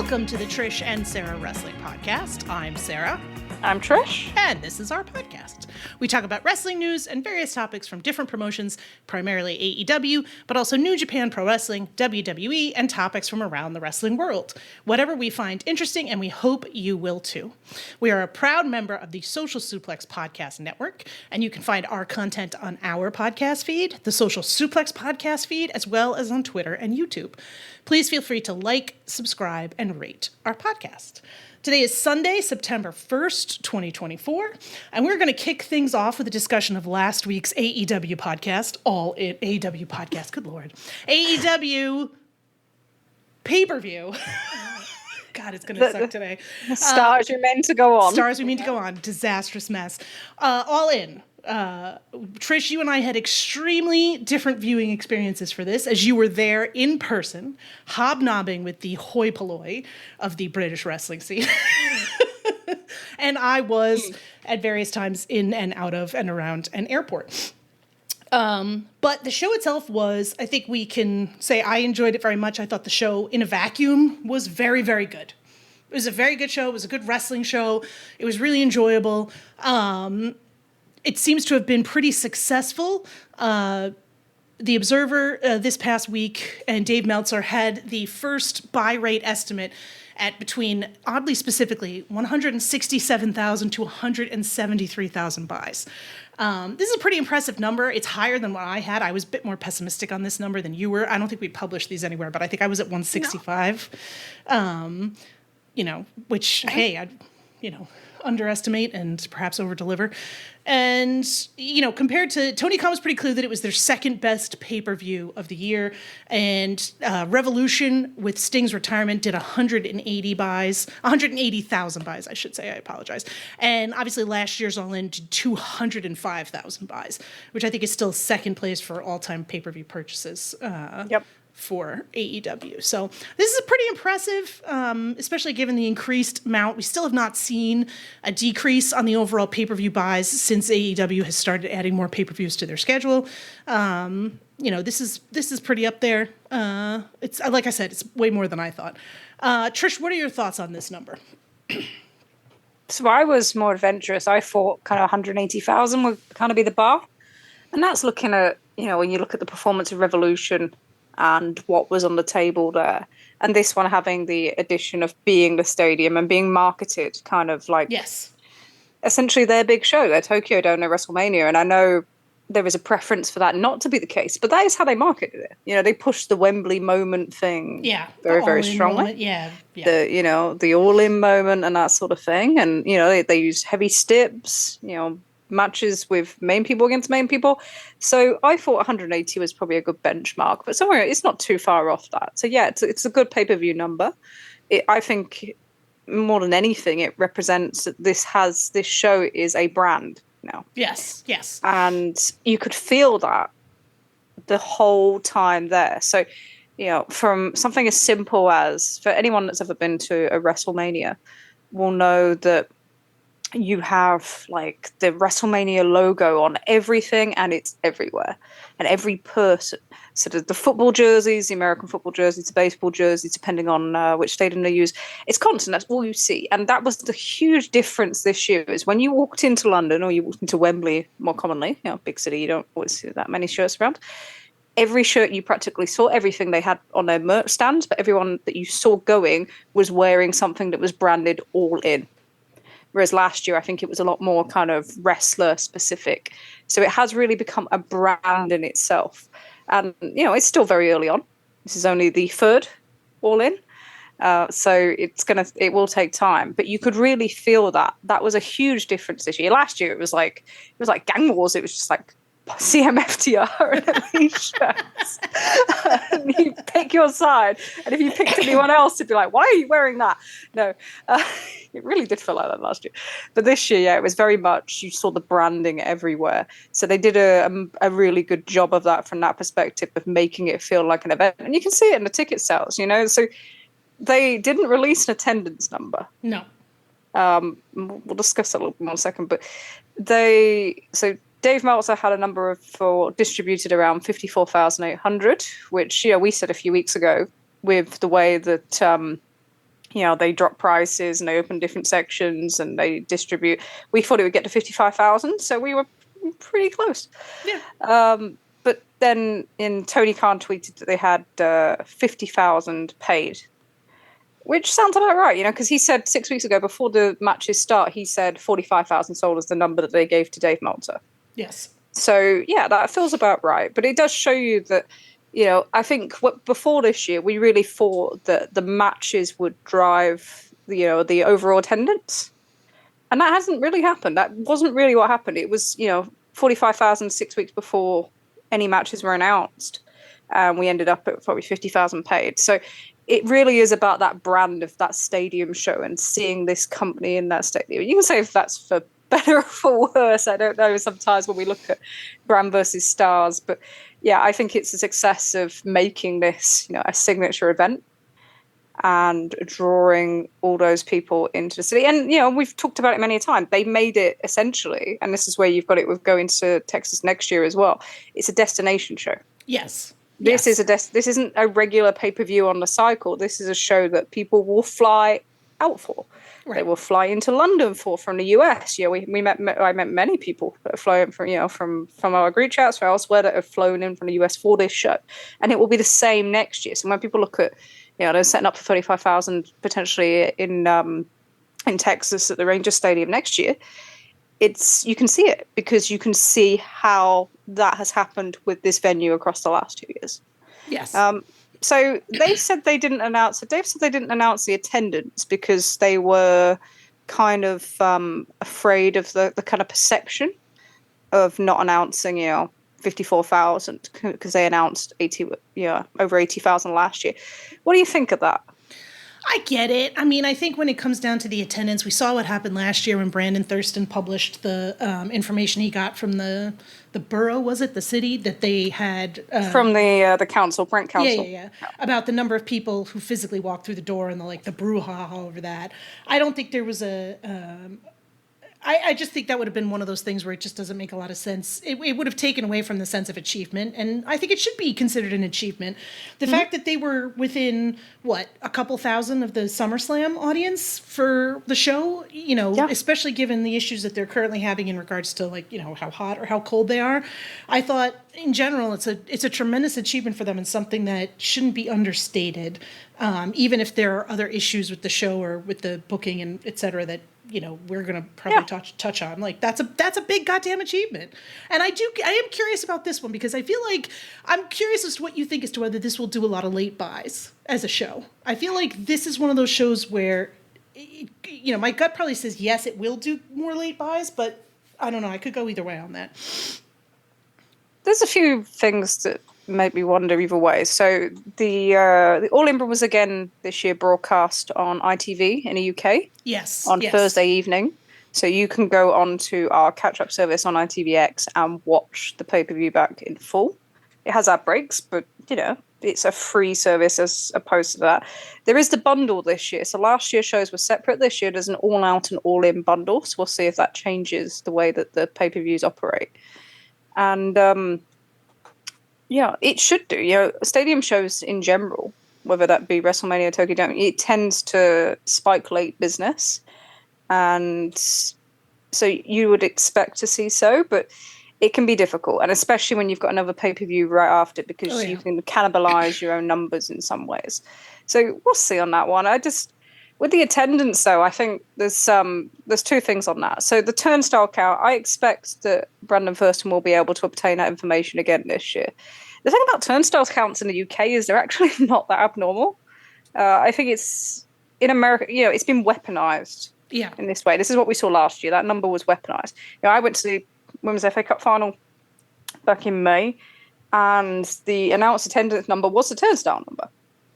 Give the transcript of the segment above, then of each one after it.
Welcome to the Trish and Sarah Wrestling Podcast. I'm Sarah. I'm Trish. And this is our podcast. We talk about wrestling news and various topics from different promotions, primarily AEW, but also New Japan Pro Wrestling, WWE, and topics from around the wrestling world. Whatever we find interesting, and we hope you will too. We are a proud member of the Social Suplex Podcast Network, and you can find our content on our podcast feed, the Social Suplex Podcast feed, as well as on Twitter and YouTube. Please feel free to like, subscribe, and rate our podcast. Today is Sunday, September 1st, 2024, and we're going to kick things off with a discussion of last week's AEW podcast, AEW podcast, good Lord, AEW pay-per-view. God, it's going to suck today. Stars you meant to go on. Stars we mean to go on. Disastrous mess. All in. Trish, you and I had extremely different viewing experiences for this, as you were there in person, hobnobbing with the hoi polloi of the British wrestling scene. And I was at various times in and out of and around an airport. But the show itself was, I think we can say I enjoyed it very much. I thought the show in a vacuum was very, very good. It was a very good show. It was a good wrestling show. It was really enjoyable. It seems to have been pretty successful. The Observer this past week and Dave Meltzer had the first buy rate estimate at between, oddly specifically, 167,000 to 173,000 buys. This is a pretty impressive number. It's higher than what I had. I was a bit more pessimistic on this number than you were. I don't think we published these anywhere, but I think I was at 165. No. Which, hey, I'd, underestimate and perhaps over-deliver. And, compared to, Tony Khan was pretty clear that it was their second best pay-per-view of the year. And Revolution, with Sting's retirement, did 180,000 buys, I should say. I apologize. And obviously last year's All In did 205,000 buys, which I think is still second place for all-time pay-per-view purchases. For AEW. So this is pretty impressive, especially given the increased amount. We still have not seen a decrease on the overall pay-per-view buys since AEW has started adding more pay-per-views to their schedule. This is pretty up there. It's like I said, it's way more than I thought. Trish, what are your thoughts on this number? So I was more adventurous. I thought kind of 180,000 would kind of be the bar. And that's looking at, when you look at the performance of Revolution and what was on the table there. And this one having the addition of being the stadium and being marketed kind of like... Yes. Essentially their big show, their Tokyo Dome, their WrestleMania. And I know there is a preference for that not to be the case, but that is how they marketed it. They pushed the Wembley moment thing very, very strongly. Moment. Yeah. The all-in moment and that sort of thing. And, they used heavy steps, matches with main people against main people. So I thought 180 was probably a good benchmark, but somewhere it's not too far off that. So yeah, it's a good pay-per-view number. I think more than anything, it represents that this show is a brand now. Yes. And you could feel that the whole time there. So, from something as simple as, for anyone that's ever been to a WrestleMania will know that you have like the WrestleMania logo on everything and it's everywhere and every person. So the football jerseys, the American football jerseys, the baseball jerseys, depending on which stadium they use, it's constant. That's all you see. And that was the huge difference this year is when you walked into London or you walked into Wembley more commonly, big city, you don't always see that many shirts around. Every shirt you practically saw, everything they had on their merch stands, but everyone that you saw going was wearing something that was branded All In. Whereas last year, I think it was a lot more kind of wrestler specific. So it has really become a brand in itself. And, it's still very early on. This is only the third All In. So it will take time. But you could really feel that. That was a huge difference this year. Last year, it was like Gang Wars. It was just like CMFTR and these shirts. And you pick your side. And if you picked anyone else, it'd be like, why are you wearing that? No. It really did feel like that last year. But this year, it was very much, you saw the branding everywhere. So they did a really good job of that from that perspective of making it feel like an event. And you can see it in the ticket sales, So they didn't release an attendance number. No. We'll discuss that a little more in a second. But Dave Meltzer had a number distributed around 54,800, which we said a few weeks ago with the way that they drop prices and they open different sections and they distribute. We thought it would get to 55,000, so we were pretty close. Yeah. But then Tony Khan tweeted that they had 50,000 paid, which sounds about right, because he said 6 weeks ago, before the matches start, he said 45,000 sold as the number that they gave to Dave Meltzer. Yes. So, yeah, that feels about right. But it does show you that, I think before this year, we really thought that the matches would drive, the overall attendance. And that hasn't really happened. That wasn't really what happened. It was, 45,000 6 weeks before any matches were announced. And we ended up at probably 50,000 paid. So it really is about that brand of that stadium show and seeing this company in that stadium. You can say if that's for better or for worse. I don't know sometimes when we look at brand versus stars. But yeah, I think it's a success of making this, a signature event and drawing all those people into the city. And, we've talked about it many a time. They made it essentially, and this is where you've got it with going to Texas next year as well. It's a destination show. Yes. This isn't a regular pay-per-view on the cycle. This is a show that people will fly out for. Right. They will fly into London from the US. I met many people that have flown from our group chats or elsewhere that have flown in from the US for this show, and it will be the same next year. So when people look at, they're setting up for 35,000 potentially in Texas at the Rangers Stadium next year. You can see it because you can see how that has happened with this venue across the last 2 years. Yes. So they said they didn't announce it. Dave said they didn't announce the attendance because they were kind of afraid of the kind of perception of not announcing, 54,000 because they announced over 80,000 last year. What do you think of that? I get it. I mean, I think when it comes down to the attendance, we saw what happened last year when Brandon Thurston published the information he got from the borough, was it? The city that they had... from the council, Brent Council. Yeah. About the number of people who physically walked through the door and the brouhaha over that. I don't think there was I just think that would have been one of those things where it just doesn't make a lot of sense. It would have taken away from the sense of achievement, and I think it should be considered an achievement. The fact that they were within, a couple thousand of the SummerSlam audience for the show, especially given the issues that they're currently having in regards to, how hot or how cold they are, I thought, in general, it's a tremendous achievement for them and something that shouldn't be understated, even if there are other issues with the show or with the booking and et cetera that, we're going to probably touch on. That's a big goddamn achievement. And I am curious about this one because I feel like I'm curious as to what you think as to whether this will do a lot of late buys as a show. I feel like this is one of those shows where, my gut probably says yes, it will do more late buys, but I don't know. I could go either way on that. There's a few things that make me wonder either way. So the All In was again this year broadcast on ITV in the UK. Yes. On Thursday evening. So you can go on to our catch-up service on ITVX and watch the pay-per-view back in full. It has ad breaks, but, it's a free service as opposed to that. There is the bundle this year. So last year's shows were separate. This year there's an all-out and all-in bundle. So we'll see if that changes the way that the pay-per-views operate. And, it should do. Stadium shows in general, whether that be WrestleMania or Tokyo Dome, it tends to spike late business. And so you would expect to see so, but it can be difficult. And especially when you've got another pay-per-view right after because you can cannibalize your own numbers in some ways. So we'll see on that one. With the attendance, though, I think there's two things on that. So the turnstile count, I expect that Brandon Thurston will be able to obtain that information again this year. The thing about turnstile counts in the UK is they're actually not that abnormal. I think it's in America, it's been weaponized in this way. This is what we saw last year. That number was weaponized. I went to the Women's FA Cup final back in May, and the announced attendance number was the turnstile number.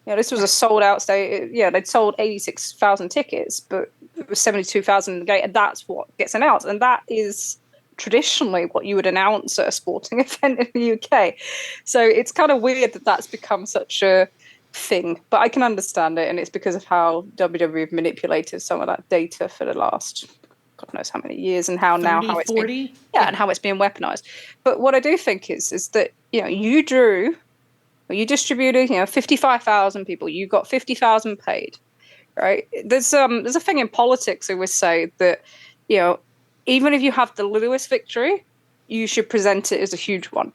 This was a sold-out state. They'd sold 86,000 tickets, but it was 72,000 in the gate, and that's what gets announced. And that is traditionally what you would announce at a sporting event in the UK. So it's kind of weird that that's become such a thing. But I can understand it, and it's because of how WWE have manipulated some of that data for the last God knows how many years, and how 30, now how it's 40? And how it's being weaponized. But what I do think is that you distributed 55,000 people, you got 50,000 paid. right? There's a thing in politics I always say that, you know, even if you have the littlest victory, you should present it as a huge one.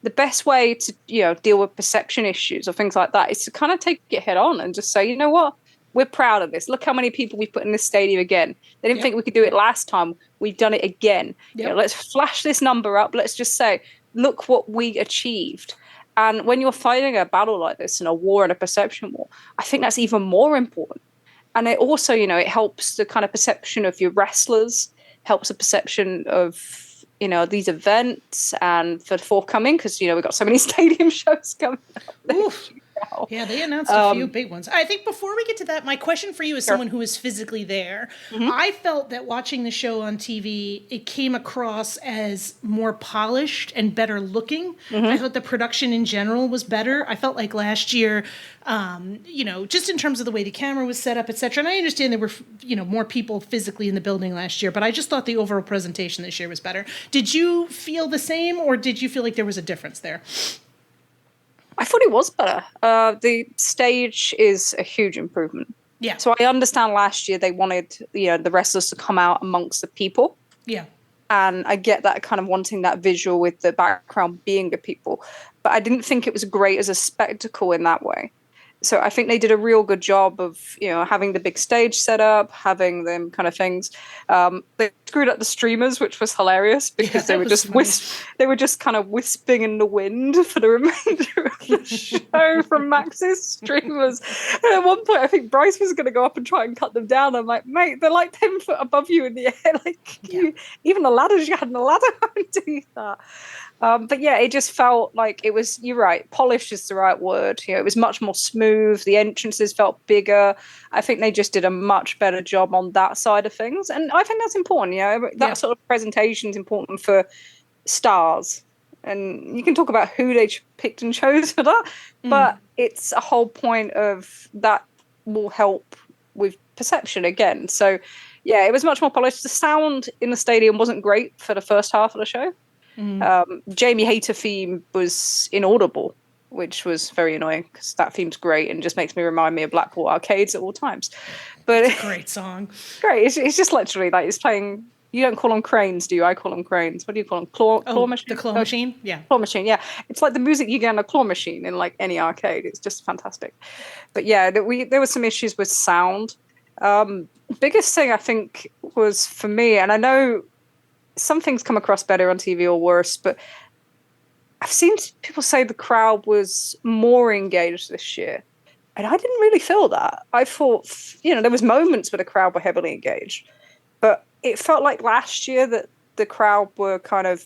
The best way to, you know, deal with perception issues or things like that is to kind of take it head on and just say, you know what, we're proud of this. Look how many people we put in this stadium again. They didn't think we could do it last time. We've done it again. You know, let's flash this number up. Let's just say, look what we achieved. And when you're fighting a battle like this and a war and a perception war, I think that's even more important. And it also, you know, it helps the kind of perception of your wrestlers, helps the perception of, you know, these events and for the forthcoming, because, you know, we've got so many stadium shows coming up. Oof. Yeah, they announced a few big ones. I think before we get to that, my question for you as someone who is physically there, I felt that watching the show on TV, it came across as more polished and better looking. I thought the production in general was better. I felt like last year, you know, just in terms of the way the camera was set up, etc. And I understand there were, you know, more people physically in the building last year, but I just thought the overall presentation this year was better. Did you feel the same, or did you feel like there was a difference there? I thought it was better. The stage is a huge improvement. Yeah. So I understand last year they wanted, you know, the wrestlers to come out amongst the people. Yeah. And I get that kind of wanting that visual with the background being the people. But I didn't think it was great as a spectacle in that way. So I think they did a real good job of, you know, having the big stage set up, having them kind of things. They screwed up the streamers, which was hilarious because they were just kind of wisping in the wind for the remainder of the show from Max's streamers. And at one point, I think Bryce was going to go up and try and cut them down. I'm like, mate, they're like 10 foot above you in the air. Like, even the ladders, you had a ladder do that. But yeah, it just felt like it was, you're right, polished is the right word. You know, it was much more smooth. The entrances felt bigger. I think they just did a much better job on that side of things. And I think that's important. You know, that sort of presentation is important for stars. And you can talk about who they picked and chose for that. But it's a whole point of that will help with perception again. So yeah, it was much more polished. The sound in the stadium wasn't great for the first half of the show. Jamie Hayter theme was inaudible, which was very annoying because that theme's great and just makes me remind me of Blackpool Arcades at all times. But it's a great song. Great. It's just literally like it's playing. You don't call them cranes, do you? I call them cranes. What do you call them? Claw machine? The claw machine? Yeah. Claw machine, yeah. It's like the music you get on a claw machine in like any arcade. It's just fantastic. But yeah, there were some issues with sound. Biggest thing I think was for me, and I know some things come across better on TV or worse, but I've seen people say the crowd was more engaged this year. And I didn't really feel that. I thought, you know, there was moments where the crowd were heavily engaged. But it felt like last year that the crowd were kind of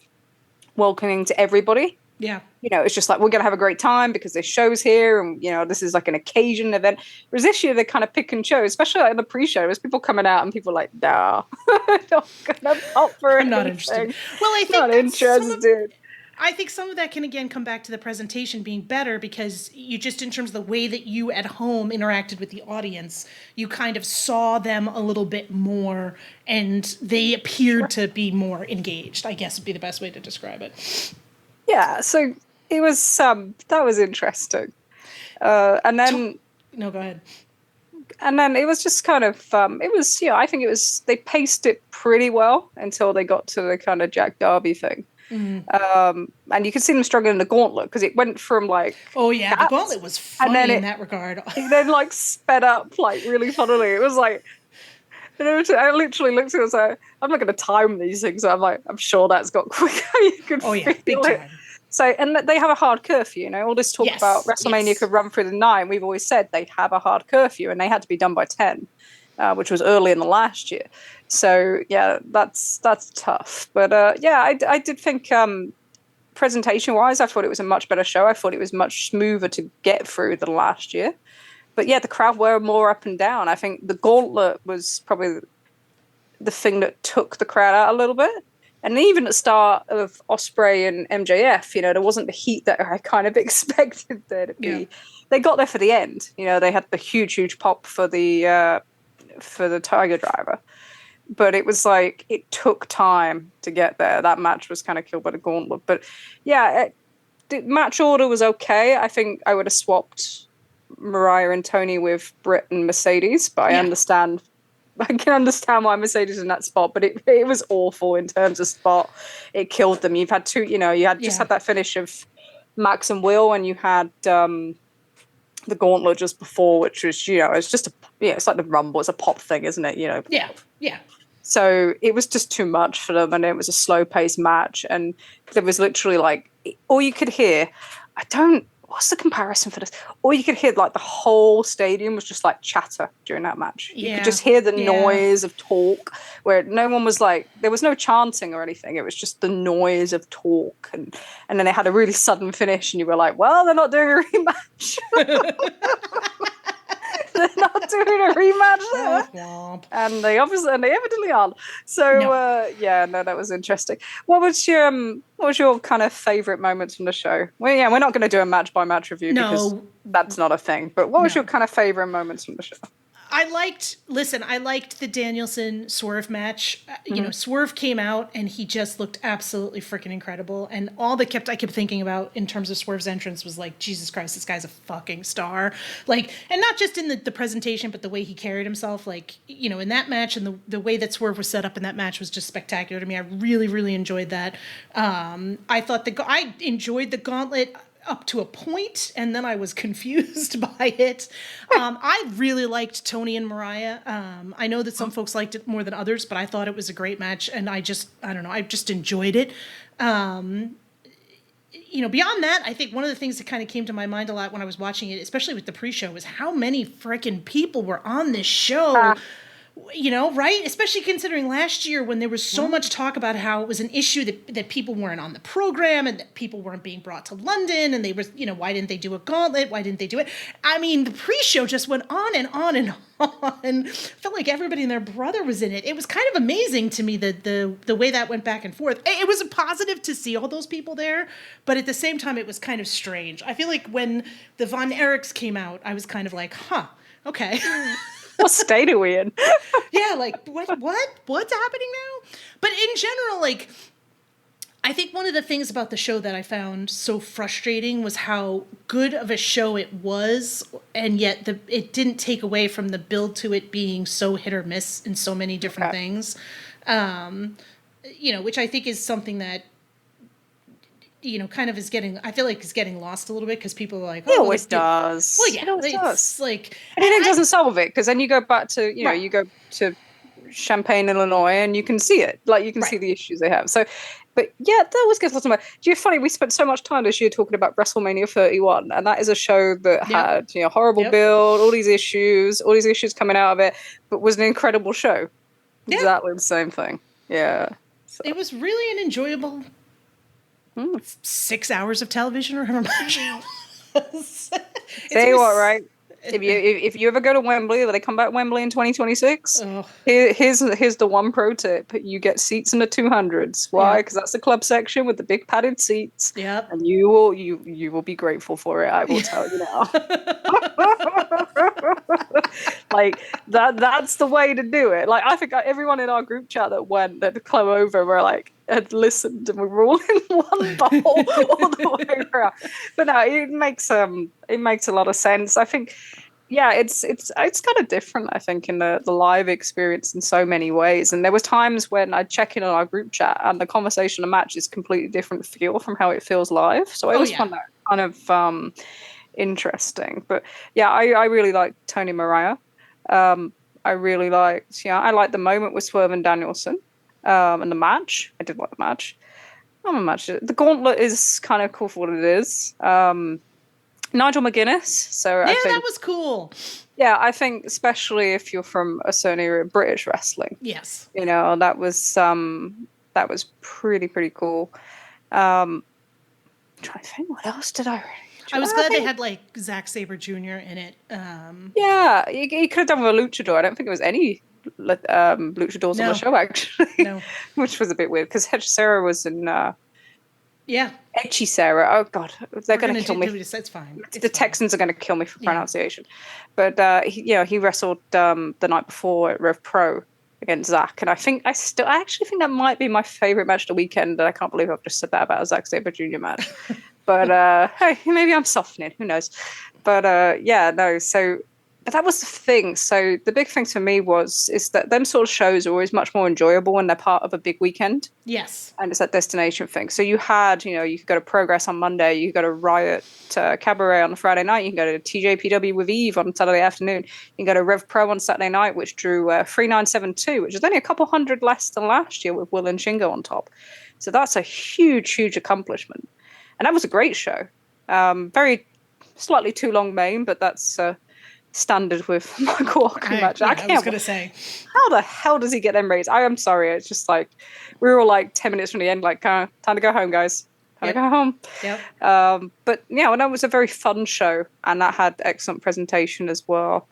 welcoming to everybody. Yeah. You know, it's just like, we're going to have a great time because this show's here and, you know, this is like an occasion event. Whereas this year they kind of pick and chose, especially like in the pre-show. There's people coming out and people are like, nah, I'm not going to pop for I'm not interested. Well, I think not interested. I think some of that can, again, come back to the presentation being better because you just, in terms of the way that you at home interacted with the audience, you kind of saw them a little bit more and they appeared to be more engaged, I guess would be the best way to describe it. Yeah, so it was, that was interesting. And then... No, go ahead. And then it was just kind of, it was, you know, I think it was, they paced it pretty well until they got to the kind of Jack Darby thing. And you could see them struggling in the gauntlet because it went from like... Oh, yeah, the gauntlet was funny in that regard. It then like sped up like really funnily. It was like... You know, I literally looked at it and was like, I'm not going to time these things. I'm like, I'm sure that's got quicker. You could big time. So, and they have a hard curfew, you know, all this talk about WrestleMania could run through the 9. We've always said they have a hard curfew and they had to be done by 10, which was early in the last year. So, yeah, that's tough. But, yeah, I did think presentation-wise, I thought it was a much better show. I thought it was much smoother to get through than last year. But yeah, the crowd were more up and down. I think the gauntlet was probably the thing that took the crowd out a little bit. And even at the start of Ospreay and MJF, you know, there wasn't the heat that I kind of expected there to be. Yeah. They got there for the end. You know, they had the huge pop for the Tiger Driver. But it was like, it took time to get there. That match was kind of killed by the gauntlet. But yeah, the match order was okay. I think I would have swapped Mariah and Tony with Britt and Mercedes, but I can understand why Mercedes is in that spot, but it was awful in terms of spot. It killed them. You've had two, just had that finish of Max and Will, and you had the gauntlet just before, which was, it's just it's like the Rumble. It's a pop thing, isn't it? Yeah. So it was just too much for them, and it was a slow-paced match, and there was literally like all you could hear. What's the comparison for this? All you could hear, like the whole stadium was just like chatter during that match. You could just hear the noise of talk, where no one was like, there was no chanting or anything. It was just the noise of talk, and then they had a really sudden finish, and you were like, well, they're not doing a rematch. They're not doing a rematch there. And they evidently aren't. So that was interesting. What was your kind of favorite moments from the show? Well, we're not going to do a match by match review because that's not a thing. But what was your kind of favorite moments from the show? I liked the Danielson Swerve match. Swerve came out and he just looked absolutely freaking incredible. And all that I kept thinking about in terms of Swerve's entrance was like, Jesus Christ, this guy's a fucking star. Like, and not just in the presentation, but the way he carried himself, like, in that match, and the way that Swerve was set up in that match was just spectacular to me. I really, really enjoyed that. I thought I enjoyed the gauntlet up to a point, and then I was confused by it. I really liked Tony and Mariah. I know that some folks liked it more than others, but I thought it was a great match, and I just enjoyed it. Beyond that, I think one of the things that kind of came to my mind a lot when I was watching it, especially with the pre-show, was how many freaking people were on this show. Right? Especially considering last year when there was so much talk about how it was an issue that people weren't on the program and that people weren't being brought to London, and they were, why didn't they do a gauntlet? Why didn't they do it? I mean, the pre-show just went on and on and on. Felt like everybody and their brother was in it. It was kind of amazing to me the way that went back and forth. It was a positive to see all those people there, but at the same time, it was kind of strange. I feel like when the Von Erichs came out, I was kind of like, okay. What state are we in? Yeah, like what's happening now? But in general, like, I think one of the things about the show that I found so frustrating was how good of a show it was, and yet it didn't take away from the build to it being so hit or miss in so many different things. Which I think is something that kind of is getting lost a little bit, because people are like, it always does. Well, yeah, it always does. Like, and it doesn't solve it, because then you go back to you go to Champaign, Illinois, and you can see it. Like, you can see the issues they have. So, but yeah, that always gets lost in my. It's funny, we spent so much time this year talking about WrestleMania 31, and that is a show that had horrible build, all these issues coming out of it, but was an incredible show. Exactly the same thing. Yeah, so. It was really an enjoyable 6 hours of television, or however much it was. Tell you what, right? If you ever go to Wembley, or they come back to Wembley in 2026, here's the one pro tip: you get seats in the 200s. Why? Because that's the club section with the big padded seats. Yep. And you will be grateful for it. I will tell you now. Like that's the way to do it. Like, I think everyone in our group chat that came over were like, had listened, and we were all in one bowl all the way around. But no, it makes a lot of sense. I think, it's kind of different, I think, in the live experience in so many ways. And there was times when I'd check in on our group chat, and the conversation of match is completely different feel from how it feels live. So I always find that kind of interesting. But yeah, I really like Tony Mariah. I really liked, I liked the moment with Swerve and Danielson. And the match, I did like the match. The gauntlet is kind of cool for what it is. Nigel McGuinness. So I think that was cool. Yeah, I think especially if you're from a certain area of British wrestling. Yes. That was pretty cool. I'm trying to think, what else did I really? I was glad they had like Zack Sabre Jr. in it. Yeah, you could have done with a luchador. I don't think there was any luchadors on the show, actually. No. Which was a bit weird, because Sarah was in Etchy Sarah. Oh god, they're going to kill me. It's fine. The Texans are going to kill me for pronunciation. But he wrestled the night before at Rev Pro against Zack, and I actually think that might be my favorite match of the weekend. And I can't believe I've just said that about a Zack Sabre Jr. match. But hey, maybe I'm softening. Who knows? But yeah, no. So but that was the thing. So the big thing for me is that them sort of shows are always much more enjoyable when they're part of a big weekend. Yes. And it's that destination thing. So you had, you could go to Progress on Monday, you could go to Riot Cabaret on a Friday night, you can go to TJPW with Eve on Saturday afternoon, you can go to Rev Pro on Saturday night, which drew 3972, which is only a couple hundred less than last year with Will and Shingo on top. So that's a huge, huge accomplishment. And that was a great show. Very slightly too long main, but that's standard with Michael Walker match. I was going to say, how the hell does he get them ratings? I am sorry. It's just like, we were all like 10 minutes from the end, like, time to go home, guys. Time to go home. Yep. But yeah, and that was a very fun show. And that had excellent presentation as well,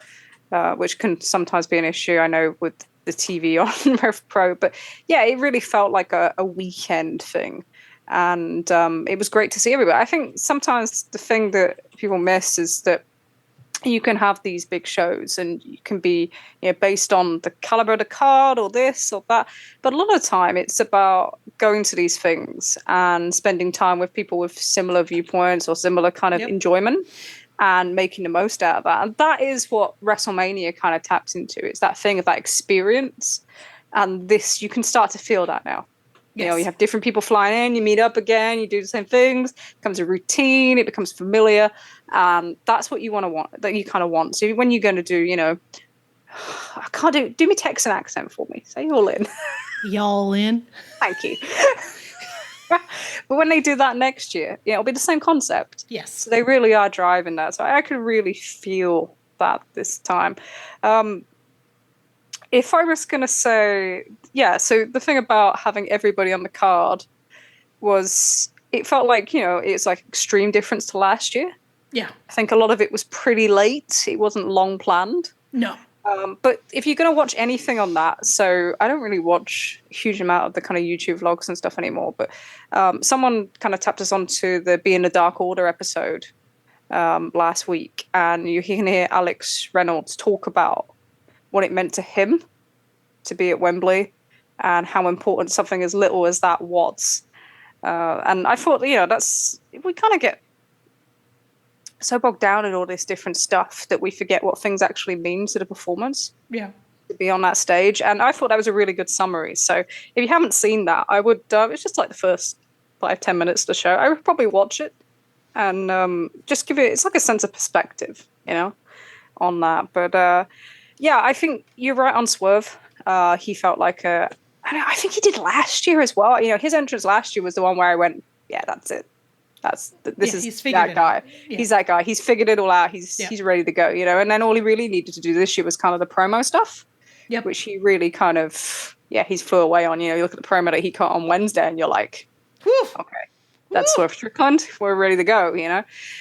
which can sometimes be an issue, I know, with the TV on Rev Pro. But yeah, it really felt like a weekend thing. And it was great to see everybody. I think sometimes the thing that people miss is that you can have these big shows and you can be based on the caliber of the card or this or that. But a lot of the time it's about going to these things and spending time with people with similar viewpoints or similar kind of enjoyment and making the most out of that. And that is what WrestleMania kind of taps into. It's that thing of that experience. And this, you can start to feel that now. Yes. You have different people flying in, you meet up again, you do the same things, it becomes a routine, it becomes familiar. That's what you want, that you kind of want. So when you're going to do, I can't do me Texan accent for me. Say y'all in. Y'all in. Thank you. But when they do that next year, it'll be the same concept. Yes. So they really are driving that. So I could really feel that this time. If I was going to say, so the thing about having everybody on the card was it felt like, it's like extreme difference to last year. Yeah. I think a lot of it was pretty late. It wasn't long planned. No. But if you're going to watch anything on that, so I don't really watch a huge amount of the kind of YouTube vlogs and stuff anymore, but someone kind of tapped us onto the Be in the Dark Order episode last week, and you can hear Alex Reynolds talk about what it meant to him to be at Wembley and how important something as little as that was. And I thought, we kind of get so bogged down in all this different stuff that we forget what things actually mean to the performance. Yeah. To be on that stage. And I thought that was a really good summary. So if you haven't seen that, I would, it's just like the first 5-10 minutes of the show. I would probably watch it and just give it's like a sense of perspective, on that. But, yeah, I think you're right on Swerve. He felt like I think he did last year as well. His entrance last year was the one where I went, yeah, that's it. This is that guy. Yeah. He's that guy. He's figured it all out. He's ready to go, And then all he really needed to do this year was kind of the promo stuff, which he really kind of, he's flew away on. You look at the promo that he cut on Wednesday and you're like, whew, okay. That's Swerve Strickland. We're ready to go,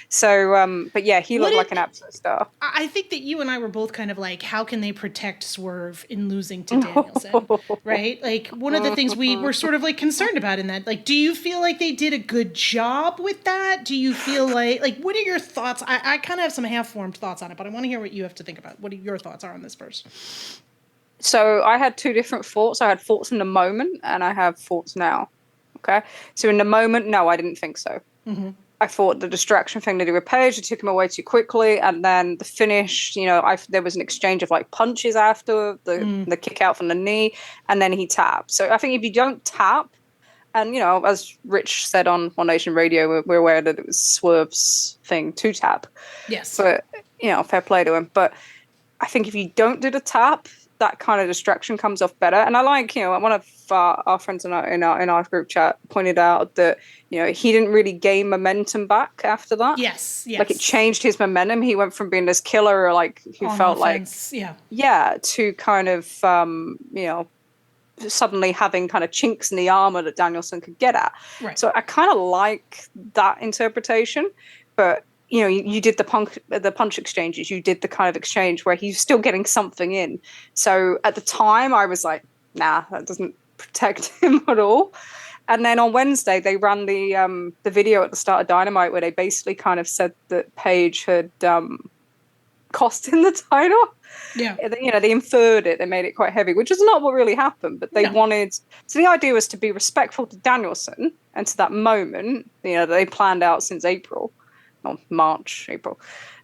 So, but yeah, he looked like an absolute star. I think that you and I were both kind of like, how can they protect Swerve in losing to Danielson, right? Like, one of the things we were sort of like concerned about in that, like, do you feel like they did a good job with that? Do you feel like, what are your thoughts? I kind of have some half-formed thoughts on it, but I want to hear what you have to think about. What your thoughts are on this first? So I had two different thoughts. I had thoughts in the moment and I have thoughts now. Okay, so in the moment, no, I didn't think so. Mm-hmm. I thought the distraction thing to do with Paige, it took him away too quickly, and then the finish, there was an exchange of like punches after the kick out from the knee, and then he tapped. So I think if you don't tap, and as Rich said on One Nation Radio, we're aware that it was Swerve's thing to tap. Yes, but fair play to him. But I think if you don't do the tap, that kind of distraction comes off better. And I like, one of our friends in our group chat pointed out that, he didn't really gain momentum back after that. Yes. Like it changed his momentum. He went from being this killer, like who on felt offense. to kind of, suddenly having kind of chinks in the armor that Danielson could get at. Right. So I kind of like that interpretation, but you did the punch exchanges. You did the kind of exchange where he's still getting something in. So at the time, I was like, nah, that doesn't protect him at all. And then on Wednesday, they ran the video at the start of Dynamite where they basically kind of said that Paige had costing the title. Yeah. You know, they inferred it, they made it quite heavy, which is not what really happened, but they wanted, so the idea was to be respectful to Danielson and to that moment, you know, that they planned out since April, or March, April.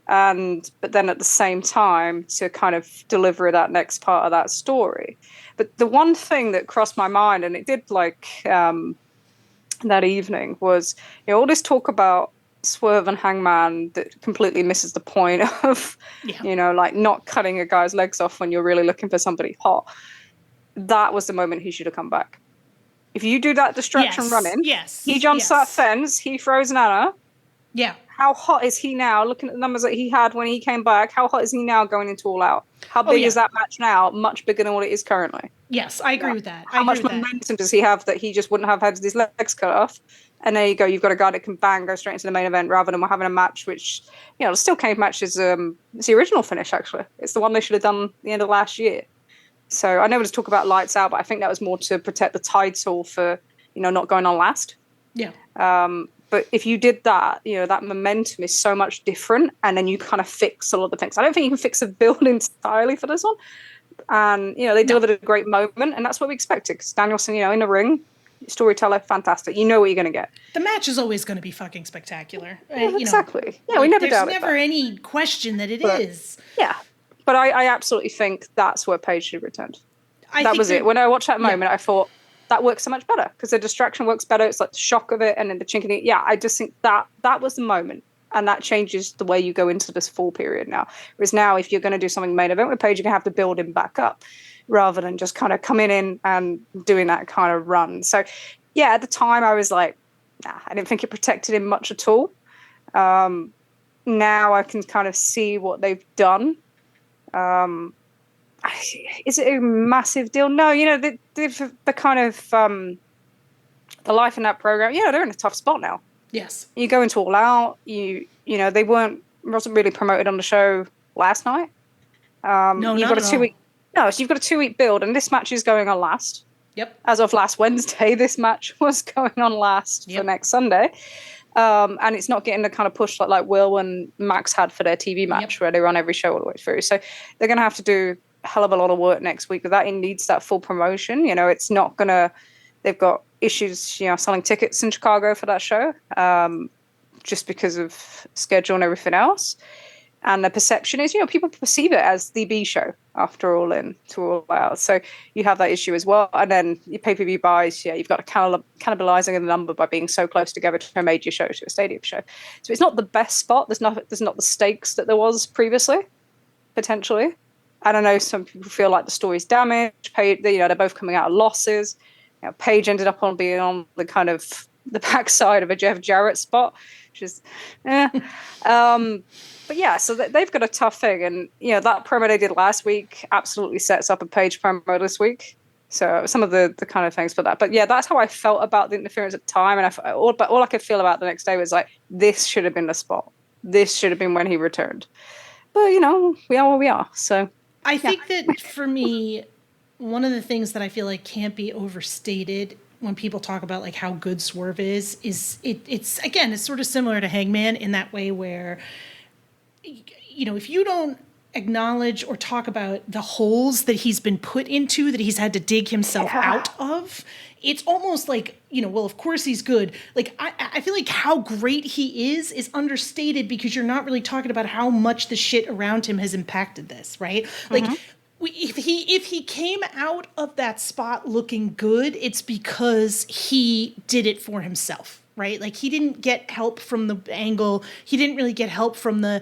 But then at the same time to kind of deliver that next part of that story. But the one thing that crossed my mind, and it did like that evening, was, you know, all this talk about Swerve and Hangman that completely misses the point of, you know, like not cutting a guy's legs off when you're really looking for somebody hot. That was the moment he should have come back. If you do that distraction running, he jumps that fence, he throws Nana. Yeah. How hot is he now? Looking at the numbers that he had when he came back, how hot is he now going into All Out? How big is that match now? Much bigger than what it is currently. Yes, I agree with that. How much momentum does he have that he just wouldn't have had his legs cut off? And there you go. You've got a guy that can go straight into the main event rather than having a match which, you know, the Steel Cage match is it's the original finish, actually. It's the one they should have done at the end of last year. So I know we'll talk about Lights Out, but I think that was more to protect the title for, you know, not going on last. Yeah. But if you did that, you know, that momentum is so much different, and then you kind of fix a lot of things. I don't think you can fix a build entirely for this one. And, you know, they delivered a great moment, and that's what we expected. Because Danielson, you know, in the ring, storyteller, fantastic. You know what you're going to get. The match is always going to be fucking spectacular. Yeah, exactly. Yeah, we never doubted that. There's never any question that it is. Yeah. But I absolutely think that's where Paige should have returned. That was it. When I watched that moment, I thought, that works so much better because the distraction works better. It's like the shock of it and then the chink in it. Yeah, I just think that was the moment. And that changes the way you go into this fall period now. Whereas now, if you're going to do something main event with Paige, you're going to have to build him back up rather than just kind of coming in and doing that kind of run. So, yeah, at the time I was like, nah, I didn't think it protected him much at all. Now I can kind of see what they've done. Is it a massive deal? No, you know, the kind of the life in that program, you know, they're in a tough spot now. Yes. You go into All Out, you know, they wasn't really promoted on the show last night. No, you've got a 2 week. No, so you've got a 2 week build, and this match is going on last. Yep. As of last Wednesday, this match was going on last for next Sunday. And it's not getting the kind of push like Will and Max had for their TV match where they run every show all the way through. So they're going to have to do a hell of a lot of work next week. But that needs that full promotion. You know, it's not going to, they've got issues, you know, selling tickets in Chicago for that show just because of schedule and everything else. And the perception is, you know, people perceive it as the B show after All In to All Out. So you have that issue as well. And then your pay-per-view buys, you've got a cannibalizing of the number by being so close together to a major show, to a stadium show. So it's not the best spot. There's not the stakes that there was previously, potentially. I don't know, some people feel like the story's damaged. Paige, you know, they're both coming out of losses. You know, Paige ended up being on the kind of the backside of a Jeff Jarrett spot, which is, but yeah, so they've got a tough thing. And, you know, that promo they did last week absolutely sets up a Paige promo this week. So some of the kind of things for that. But yeah, that's how I felt about the interference at the time. And all I could feel about the next day was like, this should have been the spot. This should have been when he returned. But, you know, we are where we are. So I think that for me, one of the things that I feel like can't be overstated when people talk about like how good Swerve is it's again, it's sort of similar to Hangman in that way where, you know, if you don't acknowledge or talk about the holes that he's been put into, that he's had to dig himself out of, it's almost like, you know, well, of course he's good. Like, I feel like how great he is understated because you're not really talking about how much the shit around him has impacted this, right? Like, if he came out of that spot looking good, it's because he did it for himself. Right? Like he didn't get help from the angle. He didn't really get help from I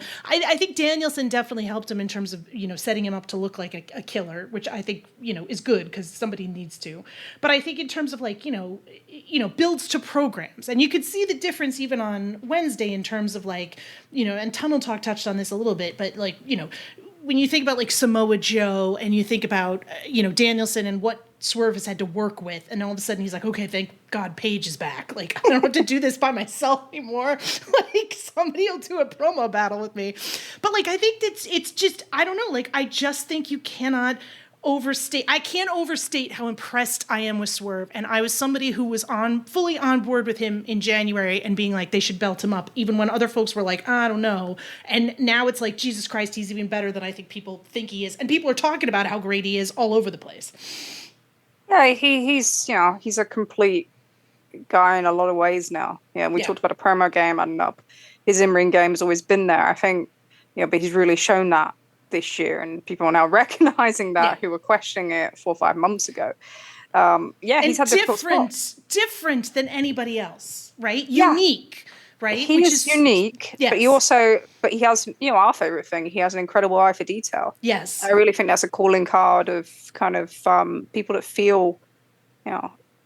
think Danielson definitely helped him in terms of, you know, setting him up to look like a killer, which I think, you know, is good because somebody needs to. But I think in terms of like, you know, builds to programs, and you could see the difference even on Wednesday in terms of like, you know, and Tunnel Talk touched on this a little bit, but like, you know, when you think about like Samoa Joe and you think about, you know, Danielson and what Swerve has had to work with, and all of a sudden he's like, okay, thank God Paige is back. Like, I don't have to do this by myself anymore. Like, somebody will do a promo battle with me. But like, I think it's just, I don't know. Like, I just think you cannot I can't overstate how impressed I am with Swerve. And I was somebody who was fully on board with him in January and being like, they should belt him up, even when other folks were like, I don't know. And now it's like, Jesus Christ, he's even better than I think people think he is. And people are talking about how great he is all over the place. Yeah, he's he's a complete guy in a lot of ways now. We talked about a promo game and his in-ring game has always been there. I think, but he's really shown that this year, and people are now recognizing that who were questioning it 4 or 5 months ago. He's had different than anybody else, right? Unique, right? He is unique, but he has, our favorite thing. He has an incredible eye for detail. Yes, I really think that's a calling card of kind of people that feel,